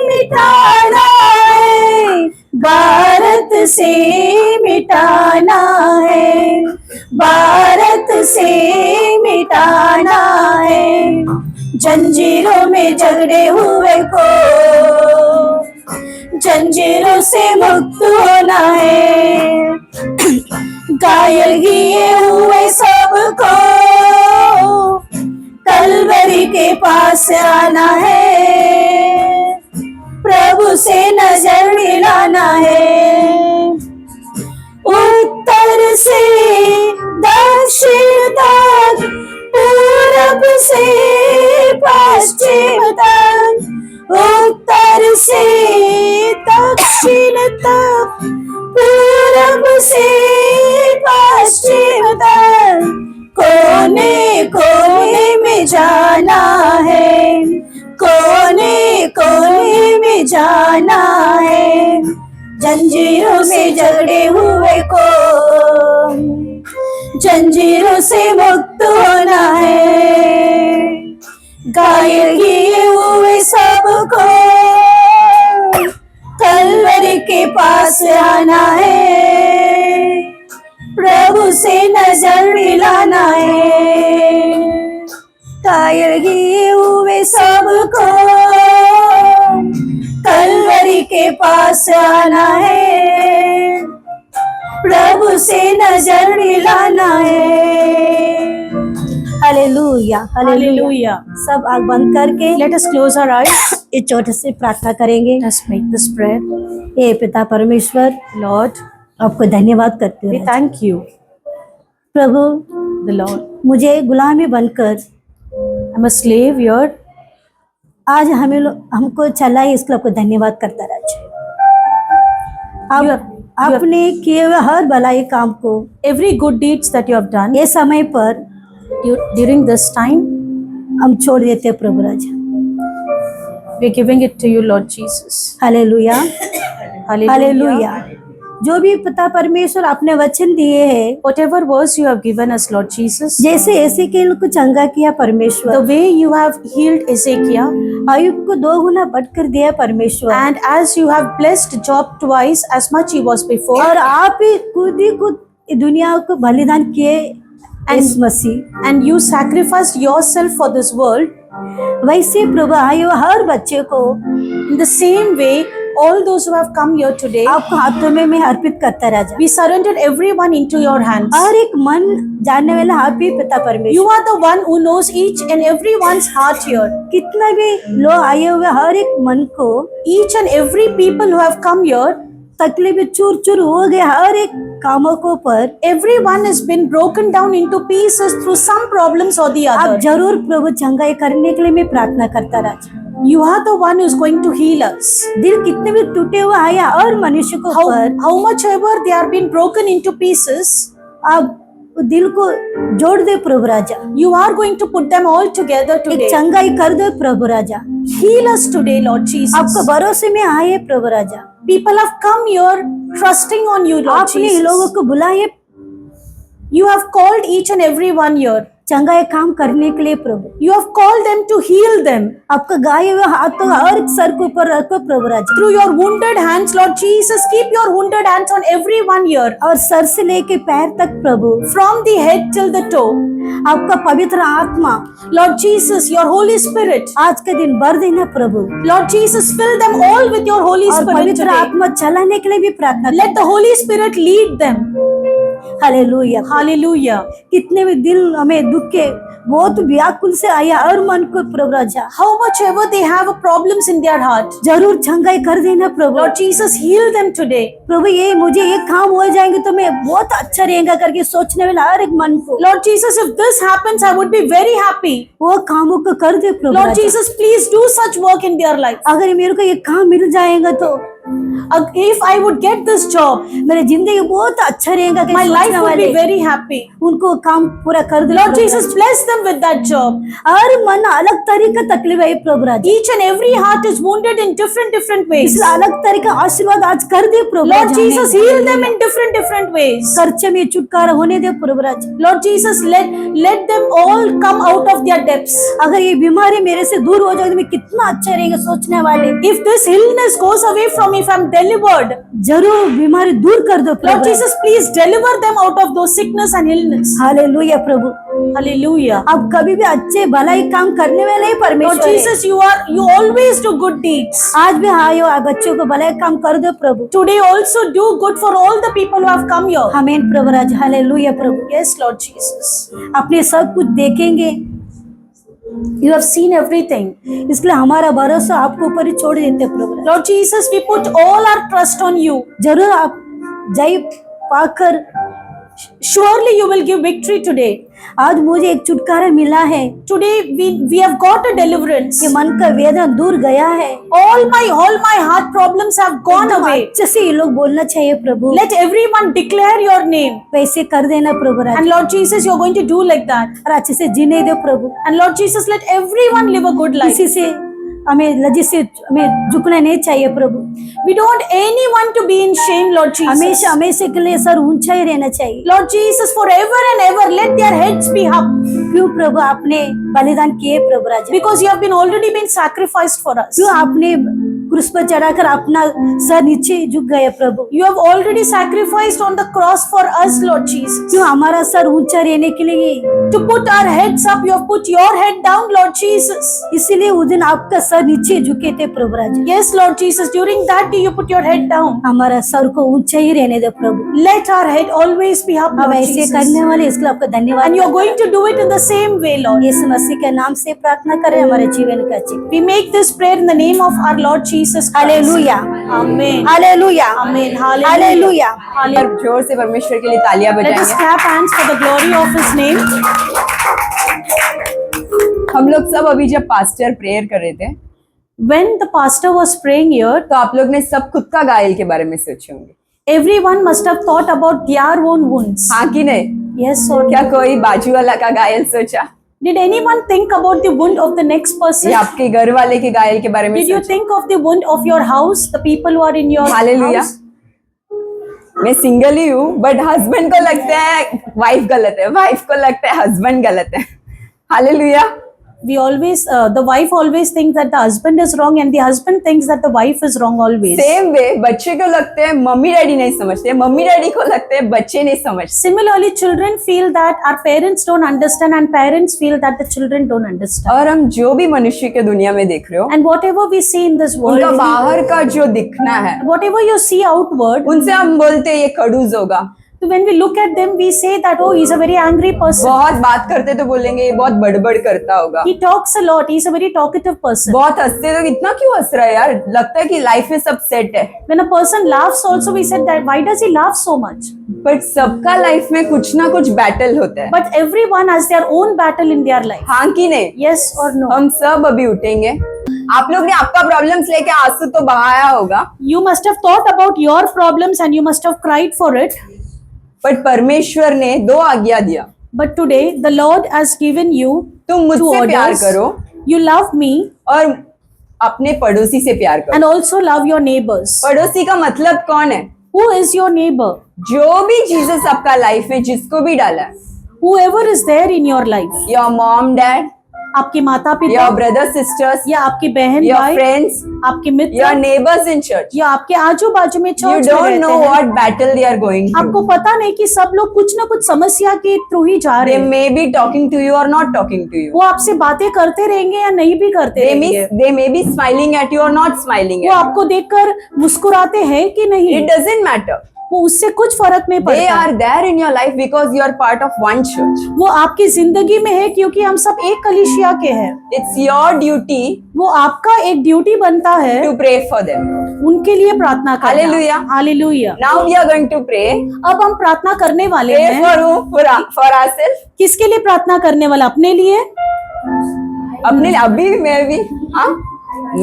मिटाना है। भारत से मिटाना है। भारत से मिटाना है। जंजीरों में जकड़े हुए को जंजीरों से मुक्त होना है। घायल किए हुए सबको कलवरी के पास आना है। प्रभु से नजर मिलाना है। उत्तर से दक्षिण तक, पूरब से पश्चिम तक। उत्तर से दक्षिण तक, पूरब से पश्चिम तक। कोने कोने में जाना है। कोने कोने में जाना है। जंजीरों में जकड़े हुए को जंजीरों से मुक्त होना है। घायल किए हुए सबको कलवरी के पास आना है। प्रभु से नजर मिलाना है। घायल किए हुए सबको कलवरी के पास आना है। प्रभु से नजर मिलाना है। Hallelujah hallelujah. सब आंख बंद करके Let us close our eyes. इस छोटे से प्रार्थना करेंगे। Let's make this prayer. हे पिता परमेश्वर, Lord, आपको धन्यवाद करते we हैं। thank you, Prabhu, the Lord. मुझे गुलामी बनकर I'm a slave here. आज हमको चला है, इसके लिए आपको धन्यवाद करता रहा। You अब have, आपने किए हुए हर भलाई काम को every good deeds that you have done, ये समय पर during this time, हम छोड़ देते हैं प्रभु राजा। we're giving it to you, Lord Jesus. Hallelujah, Hallelujah. Hallelujah. जो भी पता परमेश्वर आपने वचन दिए हैं, Whatever words you have given us, Lord Jesus, जैसे एसेकियेल को चंगा किया the परमेश्वर, way you have healed Ezekiel, Ayub को 2 गुना बढ़कर दिया परमेश्वर, and as you have blessed Job twice as much he was before, और आप ही खुद दुनिया को बलिदान किए इस मसीह, and you sacrificed yourself for this world, वैसे प्रभु आयु हर बच्चे को in the same way, all those who have come here today, आपको हाथों में मैं अर्पित करता राजा। we surrendered everyone into your hands. हर एक मन जानने वाला आप ही पिता You परमेश्वर, are the one who knows each and everyone's heart here. कितना भी लोग आए हुए हर एक मन को Each and every people who have come here, तकलीफ चूर चूर हो गए हर एक कामों को पर everyone has been broken down into pieces through some problems or the आप other. जरूर प्रभु चंगाई करने के लिए मैं प्रार्थना करता राजा। You are the one who is going to heal us. दिल कितने भी टूटे हुए आए हर मनुष्य को पर How much ever they are being broken into pieces, आप दिल को जोड़ दे प्रभु राजा, you are going to put them all together एक today. चंगाई कर दे प्रभु राजा। Heal us today, Lord Jesus. आपको भरोसे में आए प्रभु राजा, People have come here trusting on you, Lord आपने Jesus. लोगों को बुलाए You have called each and every one here. चंगाई काम करने के लिए प्रभु, You have called them to heal them. आपका गाये हुए हाथों हर एक सर के ऊपर रखो प्रभु राजा, Through your wounded hands, Lord Jesus, keep your wounded hands on everyone here. और सर से लेके पैर तक प्रभु From the head till the toe. आपका पवित्र आत्मा Lord Jesus, your Holy Spirit. आज के दिन भर देना प्रभु, Lord Jesus, fill them all with your Holy और Spirit पवित्र today. आत्मा चलाने के लिए भी प्रार्थना Let the Holy Spirit lead them. Hallelujah. Hallelujah. कितने भी दिल हमें दुख के बहुत व्याकुल से आया हर मन को प्रभु राजा, How much ever they have problems in their heart, जरूर चंगाई कर देना प्रभु। Lord Jesus, heal them today. प्रभु ये मुझे ये काम हो जाएंगे तो मैं बहुत अच्छा रहेगा करके सोचने वाला हर एक मन को Lord Jesus, if this happens, I would be very happy. वो कामों को कर दे प्रभु Lord Raja. Jesus, please do such work in their life. अगर मेरे को ये काम मिल जाएगा तो If I would get this job, मेरी जिंदगी बहुत अच्छा रहेगा my करके life सोचने would be वाले very happy. उनको काम पूरा कर दे Lord Prabhu Jesus, Raja. bless them with that job. हर मन अलग तरीका तकलीफ है प्रभु राजा, Each and every heart is wounded in different ways. इसलिए अलग तरीका आशीर्वाद आज कर दे प्रभु Lord Raja. Jesus, heal them in different ways. खर्चे में छुटकारा होने दे प्रभु राजा। Lord Jesus, let them all come out of their depths. अगर ये बीमारी मेरे से दूर हो जाए तो मैं कितना अच्छा रहेगा सोचने वाले, If this illness goes away from me, if I'm delivered, जरूर बीमारी दूर कर दो Lord Prabhu Jesus, please deliver them out of those sickness and illness. Hallelujah Prabhu. Hallelujah. आप कभी भी अच्छे भलाई काम करने वाले ही Lord परमेश्वर है। Jesus, you always do good deeds. आज भी आयो आप बच्चों को भलाई काम कर दो प्रभु। Today also do good for all the people who have come here. आमीन प्रभु राजा, हालेलुया प्रभु। Yes, Lord Jesus. अपने सब कुछ देखेंगे, You have seen everything. इसलिए हमारा भरोसा आपके ऊपर ही छोड़ देते प्रभु राजा। Lord Jesus, we put all our trust on you. जरूर आप जय पाकर Surely you will give victory today. आज मुझे एक छुटकारा मिला है Today we have got a deliverance. कि मन का वेदना दूर गया है। All my heart problems have gone away. अच्छे से ये लोग बोलना चाहिए प्रभु, Let everyone declare your name. वैसे कर देना प्रभु राजा, And Lord Jesus, you're going to do like that. और अच्छे से जीने दो प्रभु। And Lord Jesus, let everyone live a good life. किसी से हमें लज्जित से हमें झुकना नहीं चाहिए प्रभु, We don't want anyone to be in shame, Lord Jesus. हमेशा हमेशा के लिए सर ऊंचा ही रहना चाहिए। Lord Jesus, forever and ever, let their heads be up. क्यों प्रभु आपने बलिदान किए प्रभु राजा, Because you have been already been sacrificed for us. क्यों आपने क्रूस पर चढ़ाकर अपना सर नीचे झुक गए प्रभु, You have already sacrificed on the cross for us, Lord Jesus. क्यों हमारा सर ऊंचा रहने के लिए, To put our heads up, you have put your head down, Lord Jesus. इसीलिए उस दिन आपका सर नीचे झुके थे प्रभु राजा। Yes, Lord Jesus, during that day you put your head down. हमारा सर को ऊंचा ही रहने दो प्रभु, Let our head always be up, हम Lord ऐसे Jesus. करने वाले इसलिए आपका धन्यवाद। And you're going to do it in the same way, Lord. यीशु मसीह के नाम से प्रार्थना करें हमारे जीवन का जीवन। We make this prayer in the name of our Lord Jesus Christ. Hallelujah, Amen. Hallelujah, Amen. Hallelujah. Hallelujah. और जोर से परमेश्वर के लिए तालियां Let us बजाएंगे। clap hands for the glory of His name. हम लोग सब अभी जब पास्टर प्रेयर कर रहे थे When the pastor was praying here, तो आप लोग ने सब खुद का घायल के बारे में सोचे होंगे। Everyone must have thought about their own wounds. हाँ कि नहीं? Yes or क्या no? कोई बाजू वाला का घायल सोचा? Did anyone think about the wound of the next person? या आपके घर वाले के घायल के बारे में Did you सोचा? think of the wound of your house, the people who are in your hallelujah. house? मैं सिंगल ही हूँ, बट हस्बैंड को लगता है वाइफ गलत है, वाइफ को लगता है हस्बैंड गलत है। Hallelujah. We always, the wife always thinks that the husband is wrong, and the husband thinks that the wife is wrong always. Same way बच्चे को लगते हैं मम्मी डैडी नहीं समझते, मम्मी डैडी को लगते हैं बच्चे नहीं समझते। Similarly, children feel that our parents don't understand, and parents feel that the children don't understand. और हम जो भी मनुष्य के दुनिया में देख रहे हो, And whatever we see in this उनका world, बाहर का जो दिखना है, whatever you see outward, उनसे हम बोलते हैं ये खड़ूस होगा। so when we look at them, we say that, oh, he's a very angry person. बहुत बात करते तो बोलेंगे ये बहुत बड़बड़ करता होगा। He talks a lot. He's a very talkative person. बहुत हंसते तो इतना क्यों हंस रहा है यार, लगता है कि लाइफ में सब सेट है। When a person laughs, also we said that, why does he laugh so much? But सबका लाइफ में कुछ ना कुछ बैटल होता है। But everyone has their own battle in their life. हाँ कि नहीं? Yes or no? हम सब अभी उठेंगे। आप लोग ने आपका प्रॉब्लम्स लेके आंसू तो बहाया होगा, You must have thought about your problems and you must have cried for it. But परमेश्वर ने 2 आज्ञा दिया। But today, the Lord has given you तुम 2 मुझसे प्यार orders. करो You love me और अपने पड़ोसी से प्यार करो। and also love your neighbors. पड़ोसी का मतलब कौन है? Who is your neighbor? जो भी जीसस आपका लाइफ में जिसको भी डाला है, Whoever is there in your life. Your mom dad, आपके माता योर पिता ब्रदर सिस्टर्स, या आपकी बहन योर भाई, फ्रेंड्स, आपके योर मित्र नेबर्स इन चर्च। या आपके आजू बाजू में यू चर्च में डोंट रहते नो हैं। What battle they are going आपको थ्रू। पता नहीं कि सब लोग कुछ ना कुछ समस्या के थ्रू ही जा रहे दे हैं। Maybe talking to you और नॉट टॉकिंग टू यू। वो आपसे बातें करते रहेंगे या नहीं भी करते रहेंगे। They may be smiling at you और नॉट स्माइलिंग वो एट आपको देखकर मुस्कुराते हैं कि यू। नहीं, इट डजंट मैटर। वो उससे कुछ फर्क नहीं They पड़ता। are there in your life because you are part of one church. वो आपकी जिंदगी में है क्योंकि हम सब एक कलीसिया के हैं। It's your duty वो आपका एक ड्यूटी बनता है to pray for them. उनके लिए प्रार्थना करना। Hallelujah. Hallelujah. Now we are going to pray. अब हम प्रार्थना करने वाले Pray हैं। for who? For ourselves. किसके लिए प्रार्थना करने वाला? अपने लिए? अपने लिए अभी मैं भी हाँ?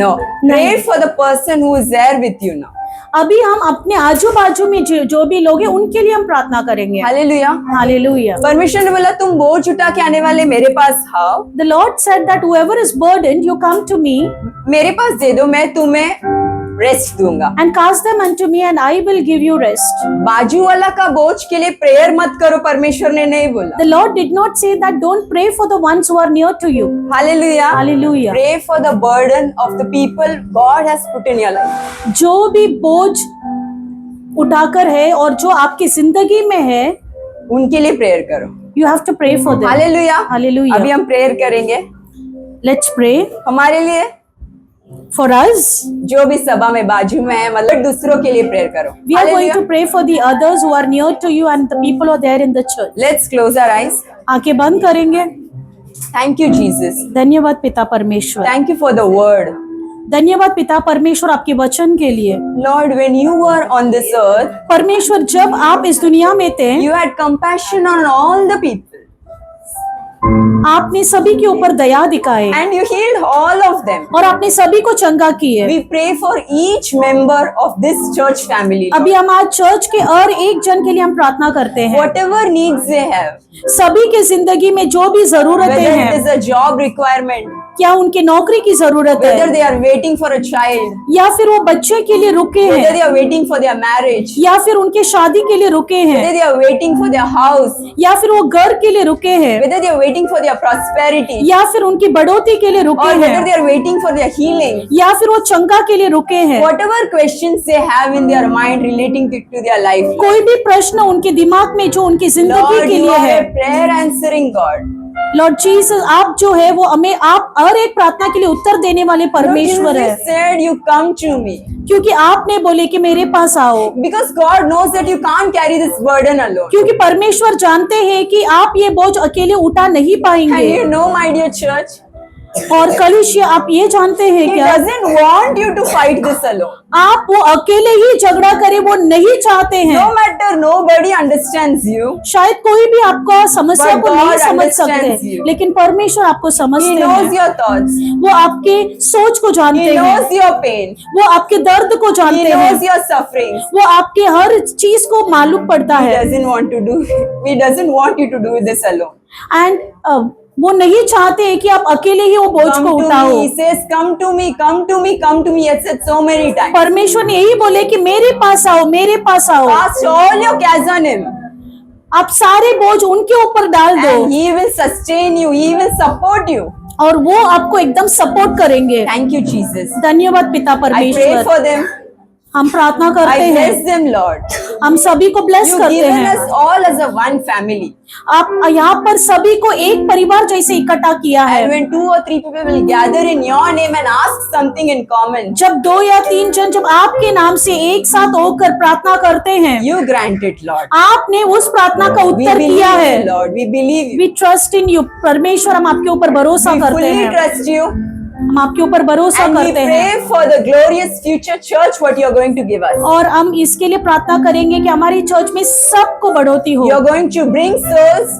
No. Pray for the person who is there with you now. अभी हम अपने आजू बाजू में जो भी लोग हैं उनके लिए हम प्रार्थना करेंगे। Hallelujah. हालेलुया। परमेश्वर ने बोला तुम बोझ उठा के आने वाले मेरे पास आओ, The Lord said that whoever is burdened, you come to me मेरे पास दे दो, मैं तुम्हें रेस्ट दूंगा। and cast them unto me and I will give you rest. बाजू वाला का बोझ के लिए प्रेयर मत करो, परमेश्वर ने नहीं बोला। The Lord did not say that don't pray for the ones who are near to you. Hallelujah. Hallelujah. Pray for the burden of the people God has put in your life. जो भी बोझ उठाकर है और जो आपकी जिंदगी में है, उनके लिए प्रेयर करो। you have to pray for them. Hallelujah. Hallelujah. अभी हम प्रेयर करेंगे Let's pray हमारे लिए, for us. जो भी सभा में बाजू में है, मतलब दूसरों के लिए प्रेयर करो। We are going Hallelujah. to pray for the others who are near to you and the people who are there in the church. Let's close our eyes. आंखें बंद करेंगे। Thank you Jesus. धन्यवाद पिता परमेश्वर। Thank you for the word. धन्यवाद पिता परमेश्वर आपके वचन के लिए। Lord, when you were on this earth, परमेश्वर जब आप इस दुनिया में थे, you had compassion on all the people आपने सभी के ऊपर दया दिखाए and you healed all of them. और आपने सभी को चंगा किए। We pray for each member of this church family. Lord. अभी हम आज चर्च के हर एक जन के लिए हम प्रार्थना करते हैं। Whatever needs they have, सभी के जिंदगी में जो भी जरूरतें whether it हैं, is a job requirement, क्या उनके नौकरी की जरूरत whether है, they are waiting for a child, या फिर वो बच्चे के लिए रुके whether हैं, they are waiting for their marriage, या फिर उनके शादी के लिए रुके हैं, whether they are waiting for their house, या फिर वो घर के लिए रुके हैं, whether they are waiting for their prosperity, या फिर उनकी बढ़ोतरी के लिए रुके or whether हैं, they are waiting for their healing, या फिर वो चंगा के लिए रुके हैं। whatever questions they have in their mind relating to their life, कोई भी प्रश्न उनके दिमाग में जो उनकी जिंदगी Lord, के you लिए are है, a prayer answering God. Lord Jesus आप जो है वो हमें, आप हर एक प्रार्थना के लिए उत्तर देने वाले Lord, परमेश्वर you है, said you come to me क्योंकि आपने बोले कि मेरे पास आओ, because God knows that you can't carry this burden alone. क्योंकि परमेश्वर जानते हैं कि आप ये बोझ अकेले उठा नहीं And पाएंगे। you know, my dear church, और कलीसिया आप ये जानते हैं He क्या, doesn't want you to fight this alone. आप वो अकेले ही झगड़ा करे वो नहीं चाहते हैं। No matter nobody understands you, शायद कोई भी आपका समस्या But को नहीं God समझ understands सकते, you. लेकिन परमेश्वर आपको He समझते knows हैं। your thoughts. वो आपके सोच को He जानते हैं, knows your pain. वो आपके दर्द को He जानते knows हैं, your sufferings. वो आपके हर चीज को मालूम पड़ता He है। doesn't want you to do this alone. And वो नहीं चाहते हैं कि आप अकेले ही वो बोझ Come को to उठाओ। me. He says, come to me, come to me, come to me. He has said so many times. परमेश्वर ने यही बोले कि मेरे पास आओ, मेरे पास आओ। Cast all your cares on him. आप सारे बोझ उनके ऊपर डाल दो And he will sustain you. He will support you. और वो आपको एकदम सपोर्ट करेंगे। Thank you, Jesus. धन्यवाद पिता I pray परमेश्वर। for them. हम प्रार्थना करते I bless हैं, them, Lord. हम सभी को ब्लेस You've करते given हैं। us all as a one family. आप यहाँ पर सभी को एक परिवार जैसे इकट्ठा किया है। And when 2 or 3 people will gather in your name and ask something in common, जब 2 या 3 जन जब आपके नाम से एक साथ होकर प्रार्थना करते हैं, you grant it, Lord. आपने उस प्रार्थना का We उत्तर believe किया you, है। Lord. We believe you. We trust in you परमेश्वर, हम आपके ऊपर भरोसा We करते fully हैं, trust you. हम आपके ऊपर भरोसा And we करते हैं। pray for the glorious future church what you're going to give us. और हम इसके लिए प्रार्थना करेंगे कि हमारी चर्च में सबको बढ़ोतरी हो। You're going to bring souls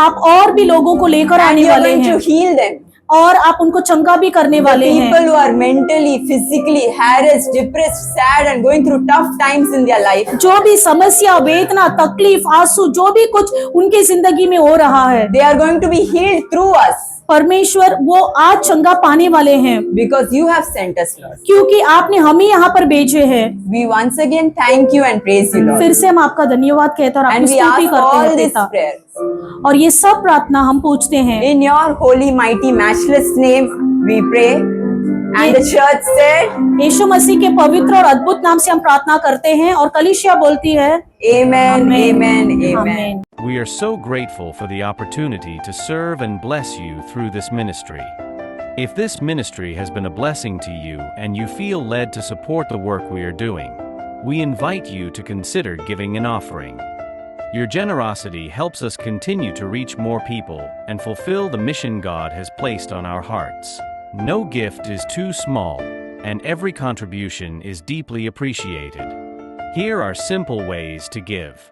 आप और भी लोगों को लेकर and आने you're वाले going हैं to heal them. और आप उनको चंगा भी करने The वाले हैं। people who are mentally, physically harassed, depressed, sad and going through tough times in their life, जो भी समस्या, वेदना, तकलीफ, आंसू, जो भी कुछ उनकी जिंदगी में हो रहा है, they are going to be healed through us परमेश्वर वो आज चंगा पाने वाले हैं, because you have sent us, Lord. क्योंकि आपने हमें यहाँ पर भेजे हैं। We once again thank you and praise you, Lord. फिर से हम आपका धन्यवाद कहते हैं और And आपकी we स्तुति ask करते all हैं these पिता। prayers और ये सब प्रार्थना हम पूछते हैं in your holy, mighty, matchless name. We pray, and the church said, यीशु मसीह के पवित्र और अद्भुत नाम से हम प्रार्थना करते हैं और कलीसिया बोलती है Amen, amen, amen. आमीन। We are so grateful for the opportunity to serve and bless you through this ministry. If this ministry has been a blessing to you and you feel led to support the work we are doing, we invite you to consider giving an offering. Your generosity helps us continue to reach more people and fulfill the mission God has placed on our hearts. No gift is too small, and every contribution is deeply appreciated. Here are simple ways to give.